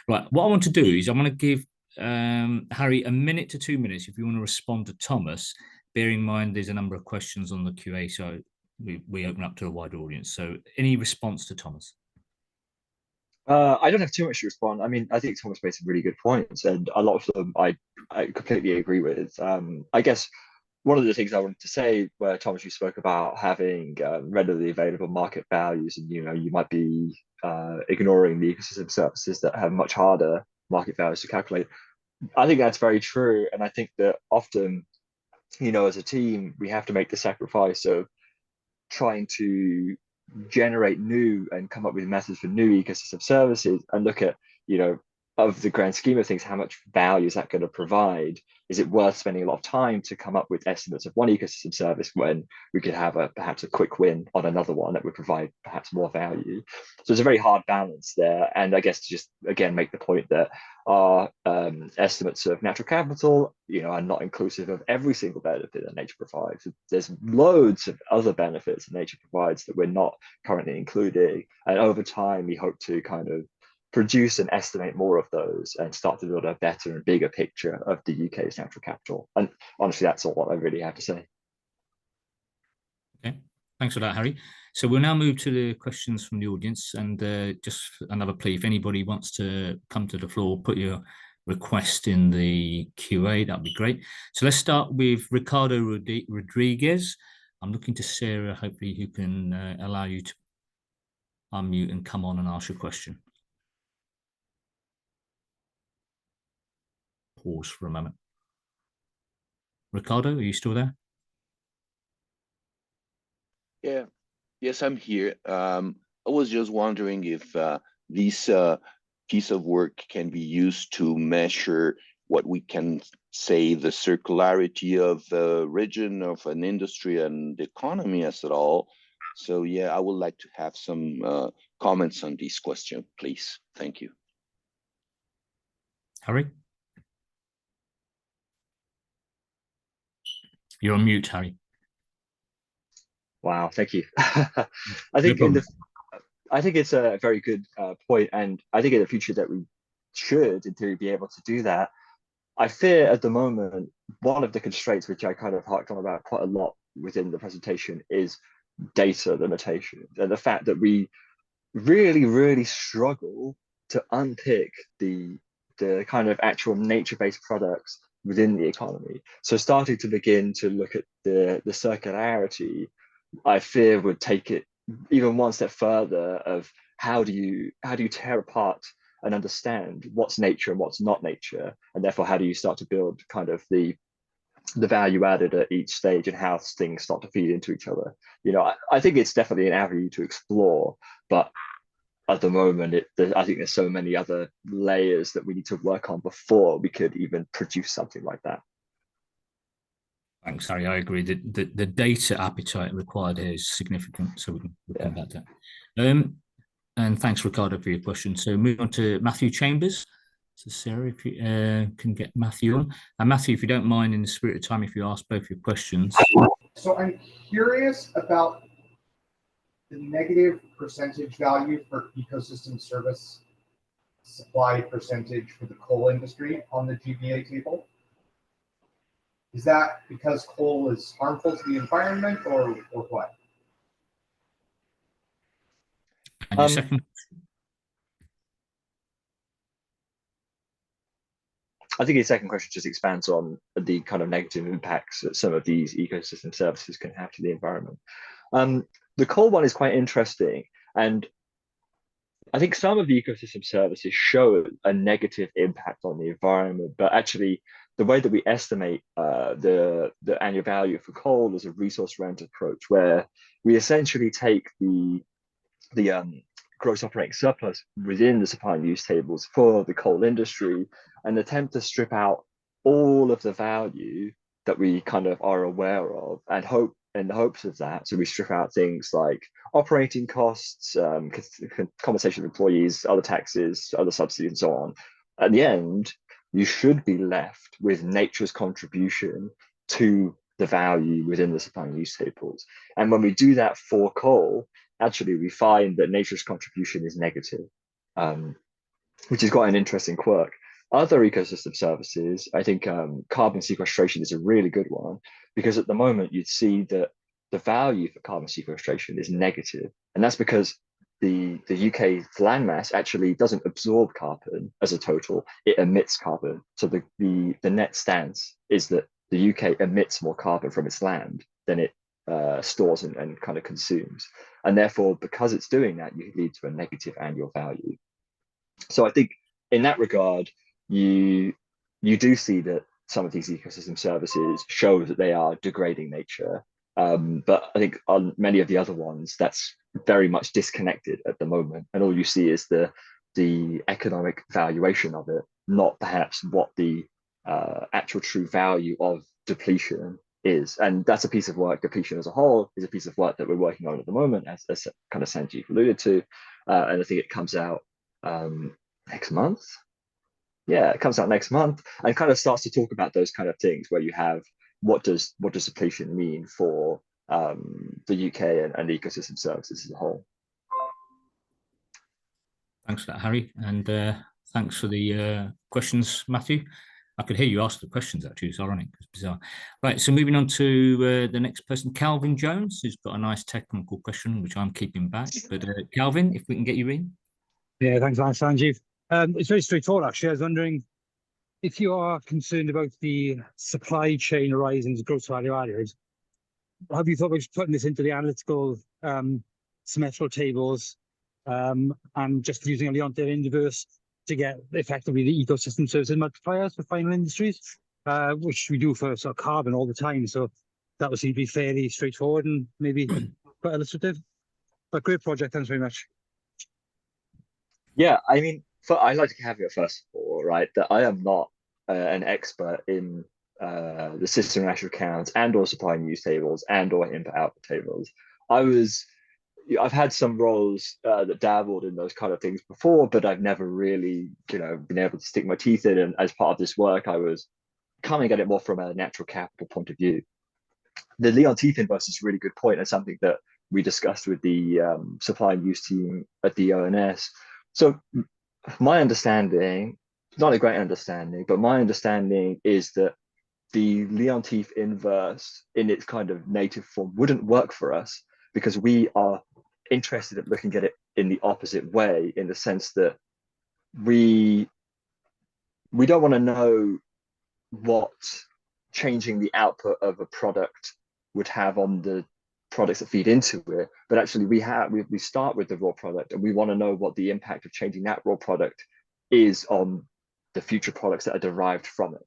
Right, what I want to do is I want to give Harry a minute to 2 minutes if you want to respond to Thomas, bearing in mind there's a number of questions on the QA, so we open up to a wider audience. So any response to Thomas? I don't have too much to respond. I mean, I think Thomas made some really good points, and a lot of them I completely agree with. I guess one of the things I wanted to say, where Thomas, you spoke about having readily available market values, and you might be ignoring the ecosystem services that have much harder market values to calculate. I think that's very true, and I think that often, as a team, we have to make the sacrifice of trying to generate new and come up with methods for new ecosystem services and look at, of the grand scheme of things, how much value is that going to provide? Is it worth spending a lot of time to come up with estimates of one ecosystem service when we could have perhaps a quick win on another one that would provide perhaps more value? So it's a very hard balance there. And I guess to just, again, make the point that our estimates of natural capital, are not inclusive of every single benefit that nature provides. There's loads of other benefits that nature provides that we're not currently including. And over time, we hope to kind of produce and estimate more of those and start to build a better and bigger picture of the UK's natural capital. And honestly, that's all what I really have to say. Okay, thanks for that, Harry. So we'll now move to the questions from the audience, and just another plea, if anybody wants to come to the floor, put your request in the QA, that'd be great. So let's start with Ricardo Rodriguez. I'm looking to Sarah, hopefully, who can allow you to unmute and come on and ask your question. Pause for a moment. Ricardo, are you still there? Yeah, yes, I'm here. I was just wondering if this piece of work can be used to measure what we can say the circularity of the region, of an industry and the economy as a whole. So yeah, I would like to have some comments on this question, please. Thank you. Harry? You're on mute, Harry. Wow, thank you. I think it's a very good point, and I think in the future that we should, in theory, be able to do that. I fear at the moment one of the constraints, which I kind of harked on about quite a lot within the presentation, is data limitations, and the fact that we really, really struggle to unpick the kind of actual nature-based products within the economy. So starting to begin to look at the circularity, I fear would take it even one step further of how do you tear apart and understand what's nature and what's not nature, and therefore how do you start to build kind of the value added at each stage and how things start to feed into each other. I think it's definitely an avenue to explore, but at the moment, I think there's so many other layers that we need to work on before we could even produce something like that. Thanks, Harry. I agree that the data appetite required here is significant, so we can come back to that. And thanks, Ricardo, for your question. So moving on to Matthew Chambers. So Sarah, if you can get Matthew on. And Matthew, if you don't mind, in the spirit of time, if you ask both your questions. So I'm curious about the negative percentage value for ecosystem service supply percentage for the coal industry on the GBA table. Is that because coal is harmful to the environment, or what? And your second? I think your second question just expands on the kind of negative impacts that some of these ecosystem services can have to the environment. The coal one is quite interesting, and I think some of the ecosystem services show a negative impact on the environment, but actually the way that we estimate the annual value for coal is a resource rent approach, where we essentially take the gross operating surplus within the supply and use tables for the coal industry and attempt to strip out all of the value that we kind of are aware of, and hope in the hopes of that. So we strip out things like operating costs, compensation of employees, other taxes, other subsidies, and so on. At the end, you should be left with nature's contribution to the value within the supply and use tables. And when we do that for coal, actually we find that nature's contribution is negative, which is quite an interesting quirk. Other ecosystem services, I think carbon sequestration is a really good one, because at the moment you'd see that the value for carbon sequestration is negative. And that's because the UK's landmass actually doesn't absorb carbon as a total, it emits carbon. So the net stance is that the UK emits more carbon from its land than it stores and kind of consumes. And therefore, because it's doing that, you lead to a negative annual value. So I think in that regard, you do see that some of these ecosystem services show that they are degrading nature. But I think on many of the other ones, that's very much disconnected at the moment. And all you see is the economic valuation of it, not perhaps what the actual true value of depletion is. And that's a piece of work. Depletion as a whole is a piece of work that we're working on at the moment, as kind of Sanjeev alluded to. And I think it comes out next month. Yeah, it comes out next month and kind of starts to talk about those kind of things where you have what does depletion mean for the UK and ecosystem services as a whole. Thanks for that, Harry, and thanks for the questions, Matthew. I could hear you ask the questions, actually. It's ironic. It's bizarre. Right, so moving on to the next person, Calvin Jones, who's got a nice technical question, which I'm keeping back. But Calvin, if we can get you in. Yeah, thanks, Sanjeev. It's very straightforward, actually. I was wondering if you are concerned about the supply chain arising as gross value added, have you thought about putting this into the analytical symmetrical tables and just using a Leontief inverse to get effectively the ecosystem services multipliers for final industries, which we do for sort of carbon all the time. So that would seem to be fairly straightforward and maybe quite illustrative. But great project, thanks very much. Yeah, I mean, I'd like to caveat first of all, right, that I am not an expert in the system of national accounts and or supply and use tables and or input-output tables. I've had some roles that dabbled in those kind of things before, but I've never really, been able to stick my teeth in. And as part of this work, I was coming at it more from a natural capital point of view. The Leontief inverse is a really good point and something that we discussed with the supply and use team at the ONS. So my understanding, not a great understanding, but my understanding is that the Leontief inverse in its kind of native form wouldn't work for us because we are interested in looking at it in the opposite way, in the sense that we don't want to know what changing the output of a product would have on the products that feed into it, but actually we start with the raw product and we want to know what the impact of changing that raw product is on the future products that are derived from it.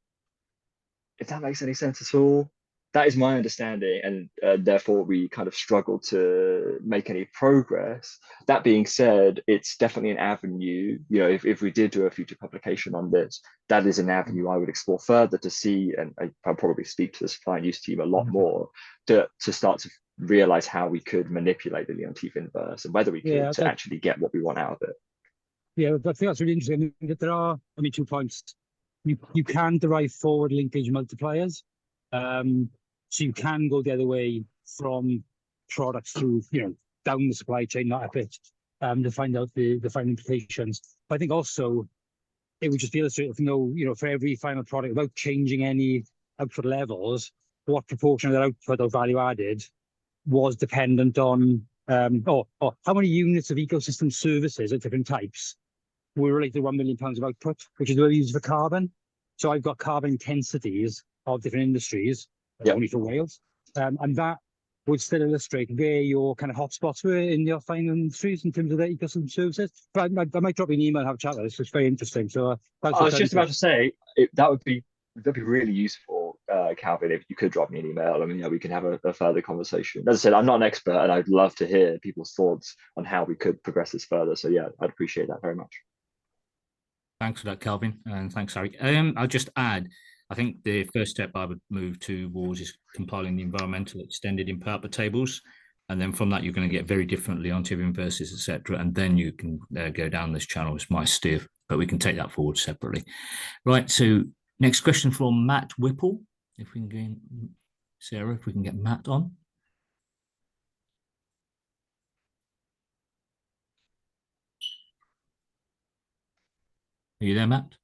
If that makes any sense at all. That is my understanding, and therefore we kind of struggle to make any progress. That being said, it's definitely an avenue, if we did do a future publication on this, that is an avenue I would explore further to see, and I'll probably speak to the supply and use team a lot more to start to realize how we could manipulate the Leontief inverse and whether we could to actually get what we want out of it. Yeah, I think that's really interesting. That there are, 2 points. You can derive forward linkage multipliers. So you can go the other way from products through, down the supply chain, not up it, to find out the final implications. But I think also it would just be illustrative to know, for every final product, without changing any output levels, what proportion of that output or value added was dependent on, or how many units of ecosystem services at different types were related to £1 million of output, which is what we use for carbon. So I've got carbon intensities of different industries, only for Wales, and that would still illustrate where your kind of hotspots were in your final industries in terms of their ecosystem services. But I might drop you an email and have a chat with this. It's very interesting. So I was just about to say that would be really useful, Calvin, if you could drop me an email. I mean, we can have a further conversation. As I said, I'm not an expert, and I'd love to hear people's thoughts on how we could progress this further. So yeah, I'd appreciate that very much. Thanks for that, Calvin, and thanks, Harry. I'll just add, I think the first step I would move towards is compiling the environmental extended input tables. And then from that, you're going to get very different Leontief inverses, etc. And then you can go down this channel. It's my steer but we can take that forward separately. Right, so next question from Matt Whipple. If we can get Sarah, if we can get Matt on. Are you there, Matt?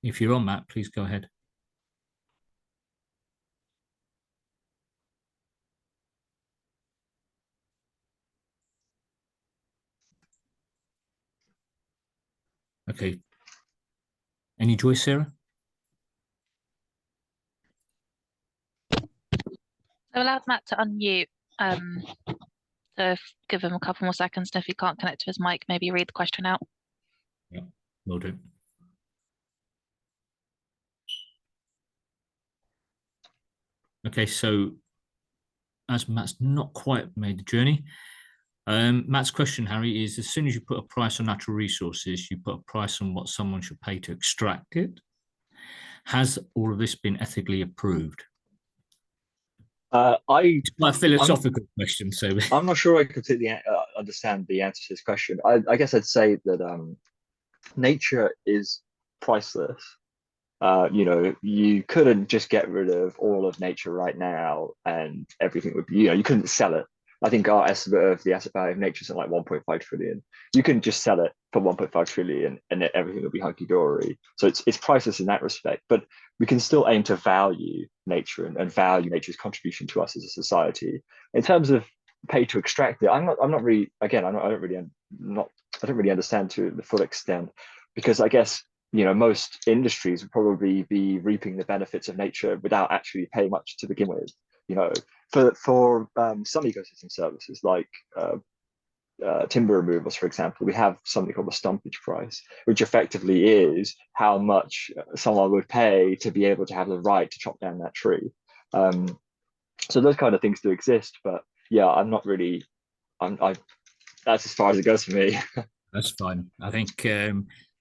If you're on, Matt, please go ahead. Okay. Any joy, Sarah? I've allowed Matt to unmute. So give him a couple more seconds, and if he can't connect to his mic, maybe read the question out. Yeah, will do. Okay, so as Matt's not quite made the journey, Matt's question, Harry, is as soon as you put a price on natural resources, you put a price on what someone should pay to extract it. Has all of this been ethically approved? It's quite a philosophical question, so I'm not sure I completely understand the answer to this question. I guess I'd say that nature is priceless. You couldn't just get rid of all of nature right now and everything would be, you couldn't sell it. I think our estimate of the asset value of nature is like 1.5 trillion. You couldn't just sell it for 1.5 trillion and everything will be hunky-dory. So it's priceless in that respect, but we can still aim to value nature and value nature's contribution to us as a society. In terms of pay to extract it, I don't really understand to the full extent, because I guess most industries would probably be reaping the benefits of nature without actually paying much to begin with. For some ecosystem services like timber removals, for example, we have something called the stumpage price, which effectively is how much someone would pay to be able to have the right to chop down that tree. So those kind of things do exist, but yeah, that's as far as it goes for me. That's fine. I think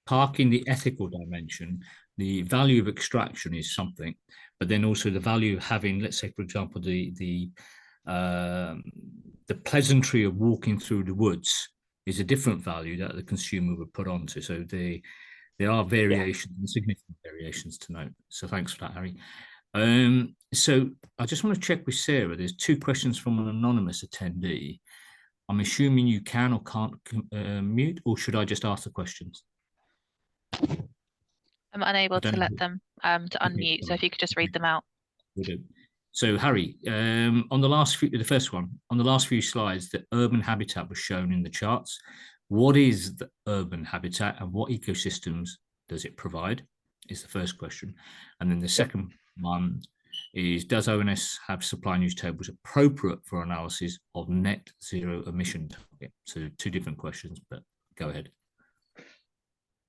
parking the ethical dimension, the value of extraction is something, but then also the value of having, let's say, for example, the pleasantry of walking through the woods is a different value that the consumer would put onto. So there are variations, and significant variations to note. So thanks for that, Harry. So I just want to check with Sarah. There's two questions from an anonymous attendee. I'm assuming you can or can't mute, or should I just ask the questions? I'm unable to let them to unmute, so if you could just read them out. We do. So Harry, on the first one, on the last few slides, the urban habitat was shown in the charts. What is the urban habitat and what ecosystems does it provide? Is the first question. And then the second one is, does ONS have supply news tables appropriate for analysis of net zero emission target? So two different questions, but go ahead.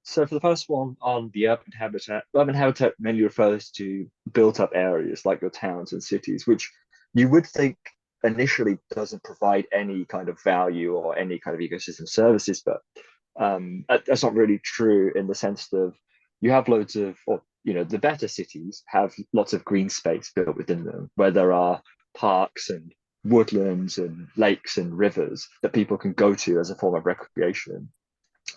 So for the first one on the urban habitat mainly refers to built up areas like your towns and cities, which you would think initially doesn't provide any kind of value or any kind of ecosystem services, but that's not really true in the sense of you have loads of, the better cities have lots of green space built within them, where there are parks and woodlands and lakes and rivers that people can go to as a form of recreation,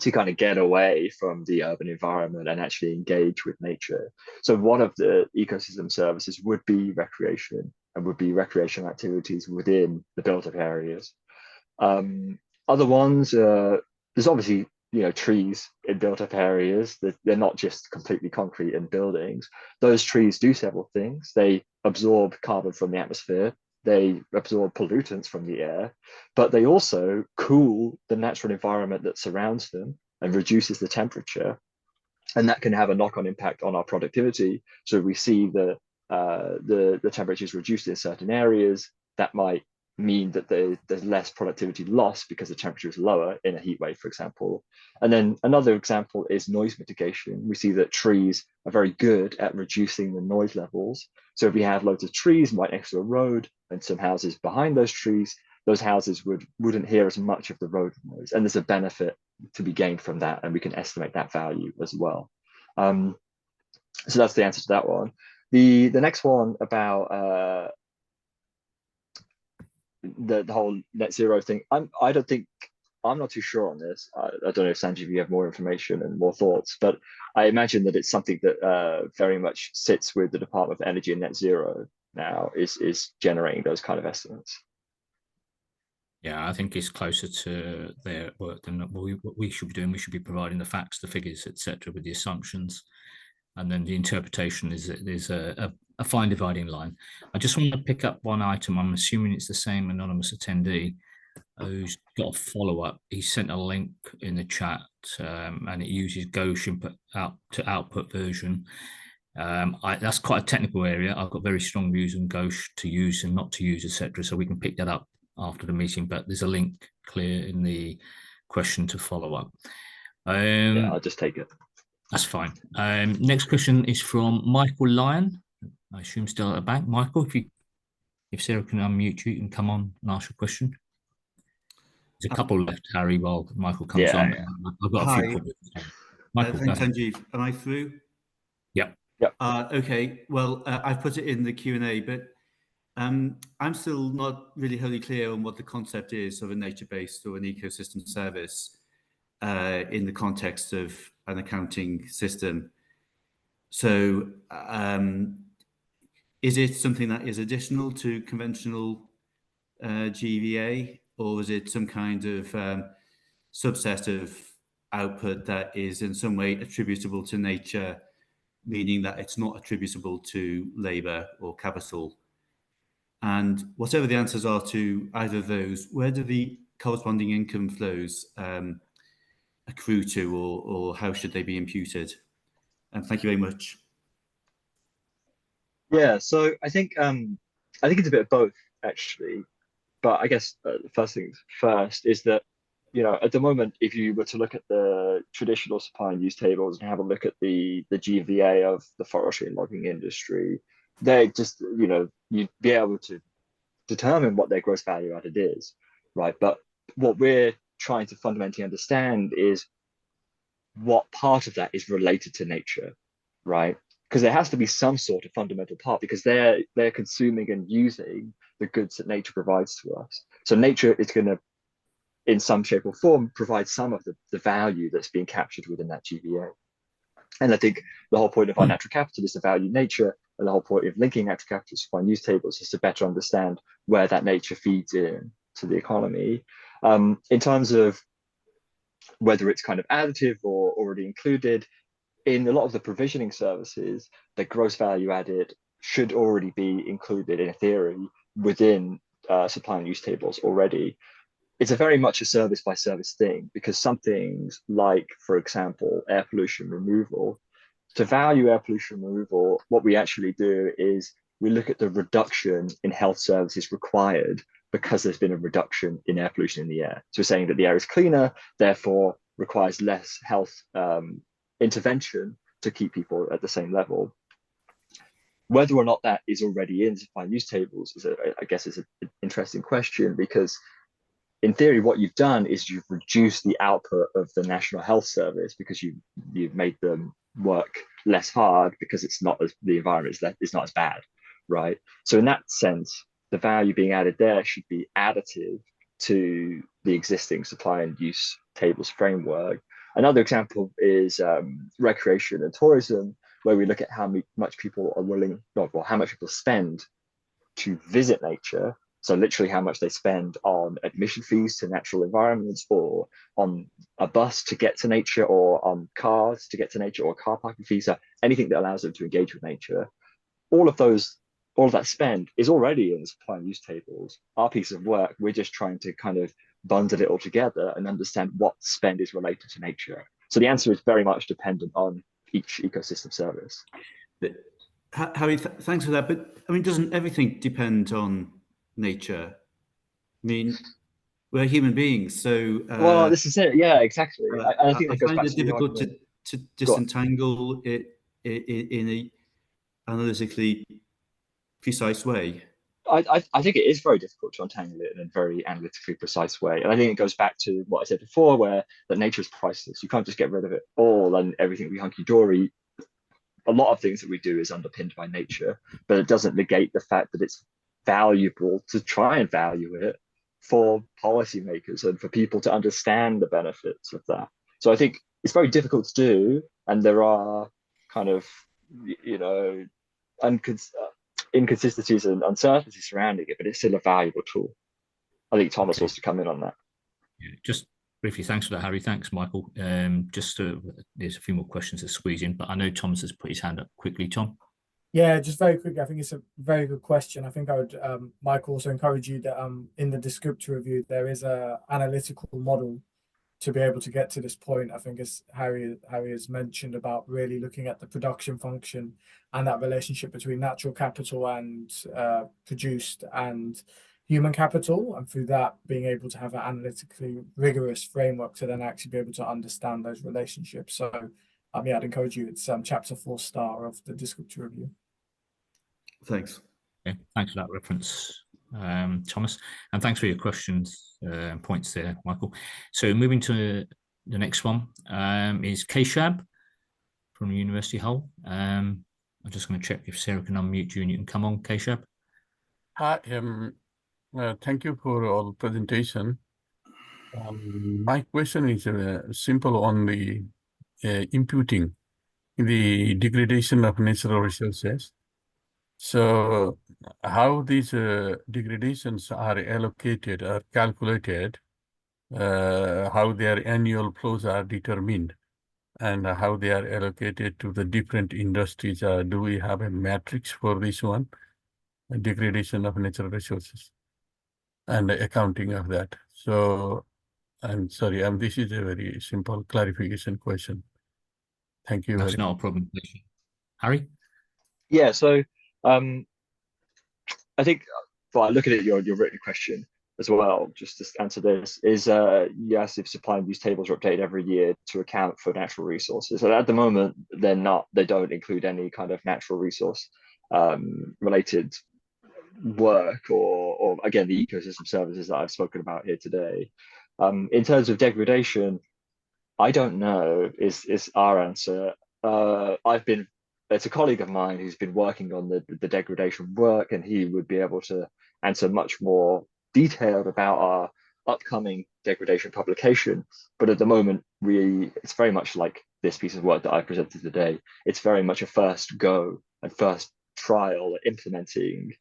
to kind of get away from the urban environment and actually engage with nature. So one of the ecosystem services would be recreation, and would be recreational activities within the built-up areas. Other ones, there's obviously trees in built-up areas. They're not just completely concrete and buildings. Those trees do several things. They absorb carbon from the atmosphere. They absorb pollutants from the air, but they also cool the natural environment that surrounds them and reduces the temperature. And that can have a knock-on impact on our productivity. So we see the temperatures reduced in certain areas. That might mean that there's less productivity loss because the temperature is lower in a heat wave, for example. And then another example is noise mitigation. We see that trees are very good at reducing the noise levels. So if we have loads of trees right next to a road and some houses behind those trees, those houses wouldn't hear as much of the road noise. And there's a benefit to be gained from that, and we can estimate that value as well. So that's the answer to that one. The next one about the whole net zero thing. I'm not too sure on this. I don't know if Sanjeev, you have more information and more thoughts, but I imagine that it's something that very much sits with the Department of Energy and Net Zero now, is generating those kind of estimates. Yeah, I think it's closer to their work than what we should be doing. We should be providing the facts, the figures, etc., with the assumptions, and then the interpretation is a fine dividing line. I just want to pick up one item. I'm assuming it's the same anonymous attendee who's got a follow-up. He sent a link in the chat, and it uses Gauche input to output version. That's quite a technical area. I've got very strong views on Gauche to use and not to use, etc. So we can pick that up after the meeting, but there's a link clear in the question to follow up. Yeah, I'll just take it. That's fine. Next question is from Michael Lyon. I assume still at the back. Michael, if Sarah can unmute you, you can come on and ask a question. There's a couple left, Harry, while Michael comes on. Yeah. I've got a few comments. Michael, thanks, Sanjeev. Am I through? Yep. Okay. Well, I've put it in the Q&A, but I'm still not really wholly clear on what the concept is of a nature-based or an ecosystem service in the context of an accounting system. So is it something that is additional to conventional GVA, or is it some kind of subset of output that is in some way attributable to nature, meaning that it's not attributable to labour or capital? And whatever the answers are to either of those, where do the corresponding income flows accrue to, or how should they be imputed? And thank you very much. Yeah, so I think it's a bit of both, actually. But I guess first things first is that, at the moment, if you were to look at the traditional supply and use tables and have a look at the GVA of the forestry and logging industry, they just, you'd be able to determine what their gross value added is, right? But what we're trying to fundamentally understand is what part of that is related to nature, right? Because there has to be some sort of fundamental part, because they're consuming and using the goods that nature provides to us. So nature is going to, in some shape or form, provide some of the value that's being captured within that GVA. And I think the whole point of our natural capital is to value nature, and the whole point of linking natural capital to supply and use tables is to better understand where that nature feeds in to the economy. In terms of whether it's kind of additive or already included, in a lot of the provisioning services, the gross value added should already be included in theory within supply and use tables already. It's a very much a service by service thing, because some things like, for example, air pollution removal, to value air pollution removal, what we actually do is we look at the reduction in health services required because there's been a reduction in air pollution in the air. So we're saying that the air is cleaner, therefore requires less health intervention to keep people at the same level. Whether or not that is already in supply and use tables is, I guess, is an interesting question, because in theory, what you've done is you've reduced the output of the National Health Service because you've made them work less hard, because it's not as, the environment is not as bad, right? So in that sense, the value being added there should be additive to the existing supply and use tables framework. Another example is recreation and tourism, where we look at how much people are willing, or how much people spend to visit nature. So literally how much they spend on admission fees to natural environments, or on a bus to get to nature, or on cars to get to nature, or car parking fees, so anything that allows them to engage with nature. All of that spend is already in the supply and use tables. Our piece of work, we're just trying to kind of bundle it all together and understand what spend is related to nature. So the answer is very much dependent on each ecosystem service. But, Harry, thanks for that. But I mean, doesn't everything depend on nature? I mean, we're human beings, so well, this is it. Yeah, exactly. I think that goes find back it to the difficult argument. to disentangle it in a analytically precise way. I think it is very difficult to untangle it in a very analytically precise way. And I think it goes back to what I said before, where that nature is priceless. You can't just get rid of it all and everything will be hunky-dory. a lot of things that we do is underpinned by nature, but it doesn't negate the fact that it's valuable to try and value it for policymakers and for people to understand the benefits of that. So I think it's very difficult to do, and there are kind of, you know, inconsistencies and uncertainties surrounding it, but it's still a valuable tool. I think Thomas wants to come in on that. Yeah, just briefly, thanks for that, Harry. Thanks, Michael. There's a few more questions to squeeze in, but I know Thomas has put his hand up quickly. Tom? Yeah, just very quickly, I think it's a very good question. I think I would, Michael, also encourage you that in the descriptor review, there is a analytical model to be able to get to this point. I think as Harry has mentioned about really looking at the production function and that relationship between natural capital and produced and human capital, and through that being able to have an analytically rigorous framework to then actually be able to understand those relationships. So yeah, I'd encourage you. It's chapter 4 of the descriptor review. Thanks. Okay, thanks for that reference, Thomas, and thanks for your questions and points there, Michael. So moving to the next one is Keshab from University Hull. I'm just going to check if Sarah can unmute you and you can come on, Keshab. Hi, thank you for all presentation. My question is simple on the imputing the degradation of natural resources. So how these degradations are allocated or calculated, how their annual flows are determined, and how they are allocated to the different industries. Do we have a matrix for this one, degradation of natural resources, and the accounting of that? So I'm sorry, this is a very simple clarification question. Thank you. That's not a problem. Harry? Yeah, so I think, well, I look at it, your written question as well, just to answer this, is yes, if supply and use tables are updated every year to account for natural resources. So at the moment, they don't include any kind of natural resource related work or again, the ecosystem services that I've spoken about here today. In terms of degradation, I don't know is our answer. It's a colleague of mine who's been working on the degradation work, and he would be able to answer much more detailed about our upcoming degradation publication. But at the moment, it's very much like this piece of work that I presented today. It's very much a first go and first trial at implementing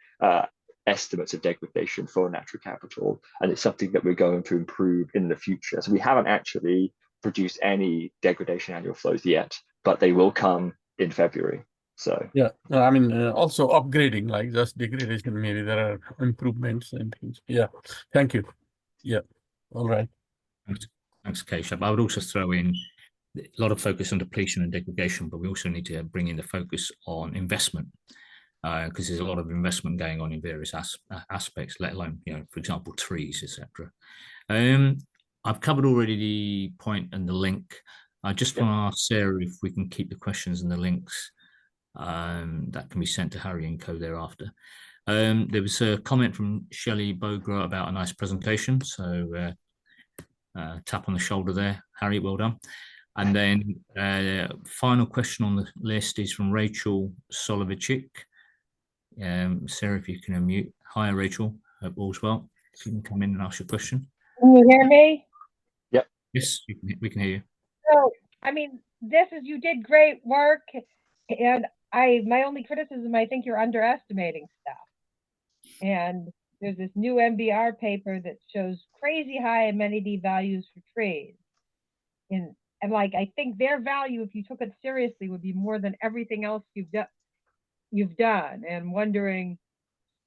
estimates of degradation for natural capital, and it's something that we're going to improve in the future. So we haven't actually produced any degradation annual flows yet, but they will come in February. So yeah, I mean, also upgrading, like just degradation, maybe there are improvements and things. Yeah, thank you. Yeah, all right. Thanks, Keshab. I would also throw in a lot of focus on depletion and degradation, but we also need to bring in the focus on investment, because there's a lot of investment going on in various aspects, let alone, for example, trees, etc. I've covered already the point and the link. I just want to ask Sarah if we can keep the questions and the links that can be sent to Harry and co thereafter. There was a comment from Shelley Bogra about a nice presentation, so tap on the shoulder there, Harry, well done. And then final question on the list is from Rachel Solovichik. Sarah, if you can unmute. Hi, Rachel. Hope all's well. If you can come in and ask your question. Can you hear me? Yep. Yes, we can hear you. So, I mean, you did great work, and my only criticism, I think you're underestimating stuff. And there's this new MBR paper that shows crazy high amenity values for trees. And like, I think their value, if you took it seriously, would be more than everything else you've done. And wondering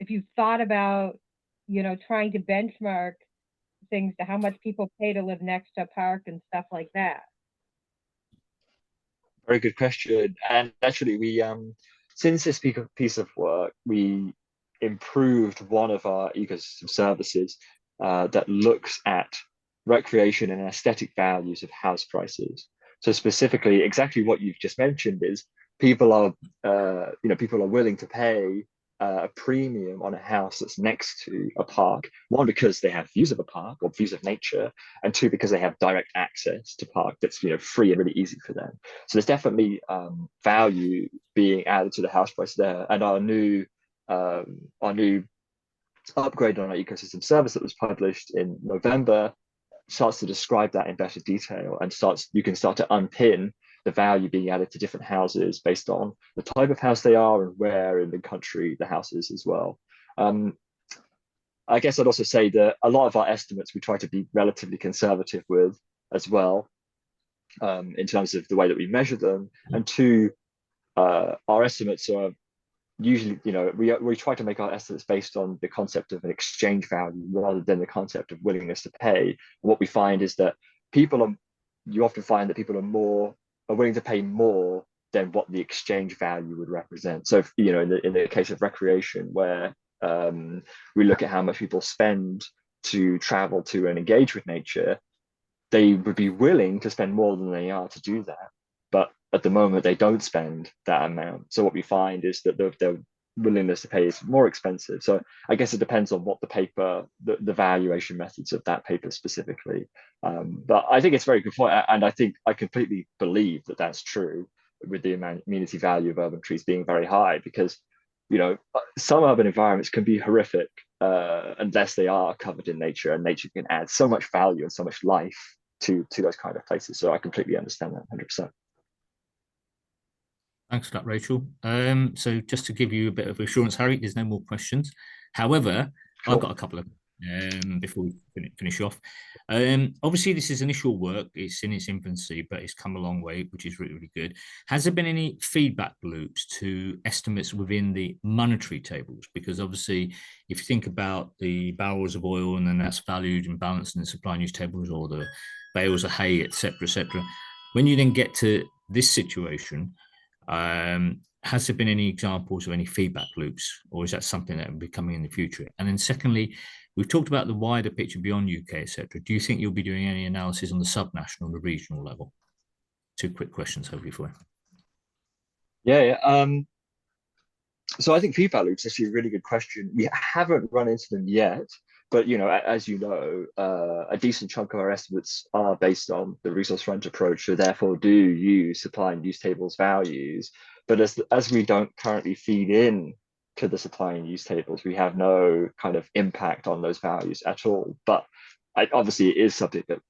if you've thought about, trying to benchmark things to how much people pay to live next to a park and stuff like that. Very good question. And actually, we since this piece of work, we improved one of our ecosystem services that looks at recreation and aesthetic values of house prices. So specifically, exactly what you've just mentioned is people are willing to pay a premium on a house that's next to a park. One, because they have views of a park or views of nature, and two, because they have direct access to park that's free and really easy for them. So there's definitely value being added to the house price there. And our new upgrade on our ecosystem service that was published in November starts to describe that in better detail, and you can start to unpin the value being added to different houses based on the type of house they are and where in the country the house is as well. I guess I'd also say that a lot of our estimates we try to be relatively conservative with as well, in terms of the way that we measure them. And two, our estimates are usually, we try to make our estimates based on the concept of an exchange value rather than the concept of willingness to pay. And what we find is that you often find that people are willing to pay more than what the exchange value would represent. So, in the case of recreation, where we look at how much people spend to travel to and engage with nature, they would be willing to spend more than they are to do that. But at the moment, they don't spend that amount. So what we find is that their willingness to pay is more expensive. So I guess it depends on what the paper, the valuation methods of that paper specifically. But I think it's very good point. And I think I completely believe that that's true with the amenity value of urban trees being very high, because, some urban environments can be horrific unless they are covered in nature, and nature can add so much value and so much life to those kind of places. So I completely understand that 100%. Thanks for that, Rachel. So just to give you a bit of assurance, Harry, there's no more questions. However, Cool. I've got a couple of before we finish off. Obviously, this is initial work. It's in its infancy, but it's come a long way, which is really, really good. Has there been any feedback loops to estimates within the monetary tables? Because obviously, if you think about the barrels of oil and then that's valued and balanced in the supply and use tables, or the bales of hay, etc., when you then get to this situation, has there been any examples of any feedback loops, or is that something that will be coming in the future? And then secondly, we've talked about the wider picture beyond UK, etc. Do you think you'll be doing any analysis on the subnational and the regional level? Two quick questions, hopefully, for you. Yeah. So I think feedback loops is actually a really good question. We haven't run into them yet, but as you know, a decent chunk of our estimates are based on the resource rent approach, so therefore do use supply and use tables values. But as we don't currently feed in to the supply and use tables, we have no kind of impact on those values at all. But obviously, it is something that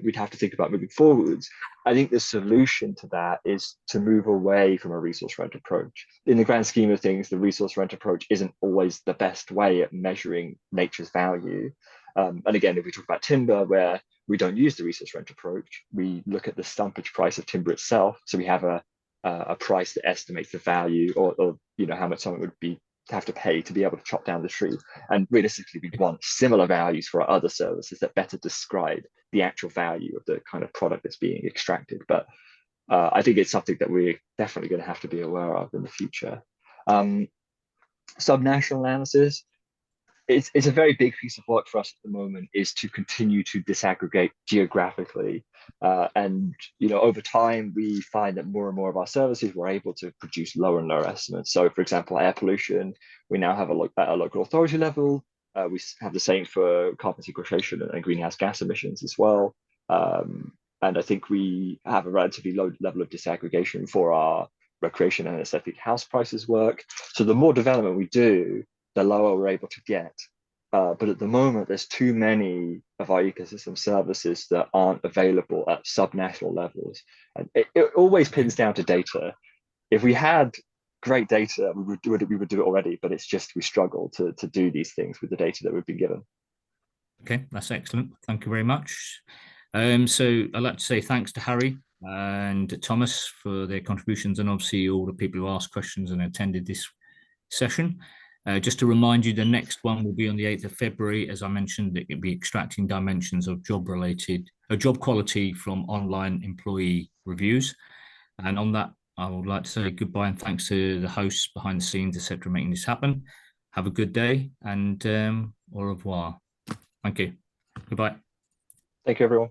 we'd have to think about moving forwards. I think the solution to that is to move away from a resource rent approach. In the grand scheme of things, the resource rent approach isn't always the best way at measuring nature's value. And again, if we talk about timber, where we don't use the resource rent approach, we look at the stumpage price of timber itself. So we have a price that estimates the value, or how much someone would have to pay to be able to chop down the tree. And realistically, we want similar values for our other services that better describe the actual value of the kind of product that's being extracted. But I think it's something that we're definitely going to have to be aware of in the future. Subnational analysis, it's a very big piece of work for us at the moment, is to continue to disaggregate geographically. And over time, we find that more and more of our services were able to produce lower and lower estimates. So, for example, air pollution, we now have a look at a local authority level. We have the same for carbon sequestration and greenhouse gas emissions as well. And I think we have a relatively low level of disaggregation for our recreation and aesthetic house prices work. So the more development we do, the lower we're able to get. But at the moment, there's too many of our ecosystem services that aren't available at subnational levels. And it always pins down to data. If we had great data, we would do it already, but it's just we struggle to do these things with the data that we've been given. Okay, that's excellent. Thank you very much. So I'd like to say thanks to Harry and Thomas for their contributions, and obviously all the people who asked questions and attended this session. Just to remind you, the next one will be on the 8th of February. As I mentioned, it will be extracting dimensions of job quality from online employee reviews. And on that, I would like to say goodbye and thanks to the hosts behind the scenes, etc., making this happen. Have a good day and au revoir. Thank you. Goodbye. Thank you, everyone.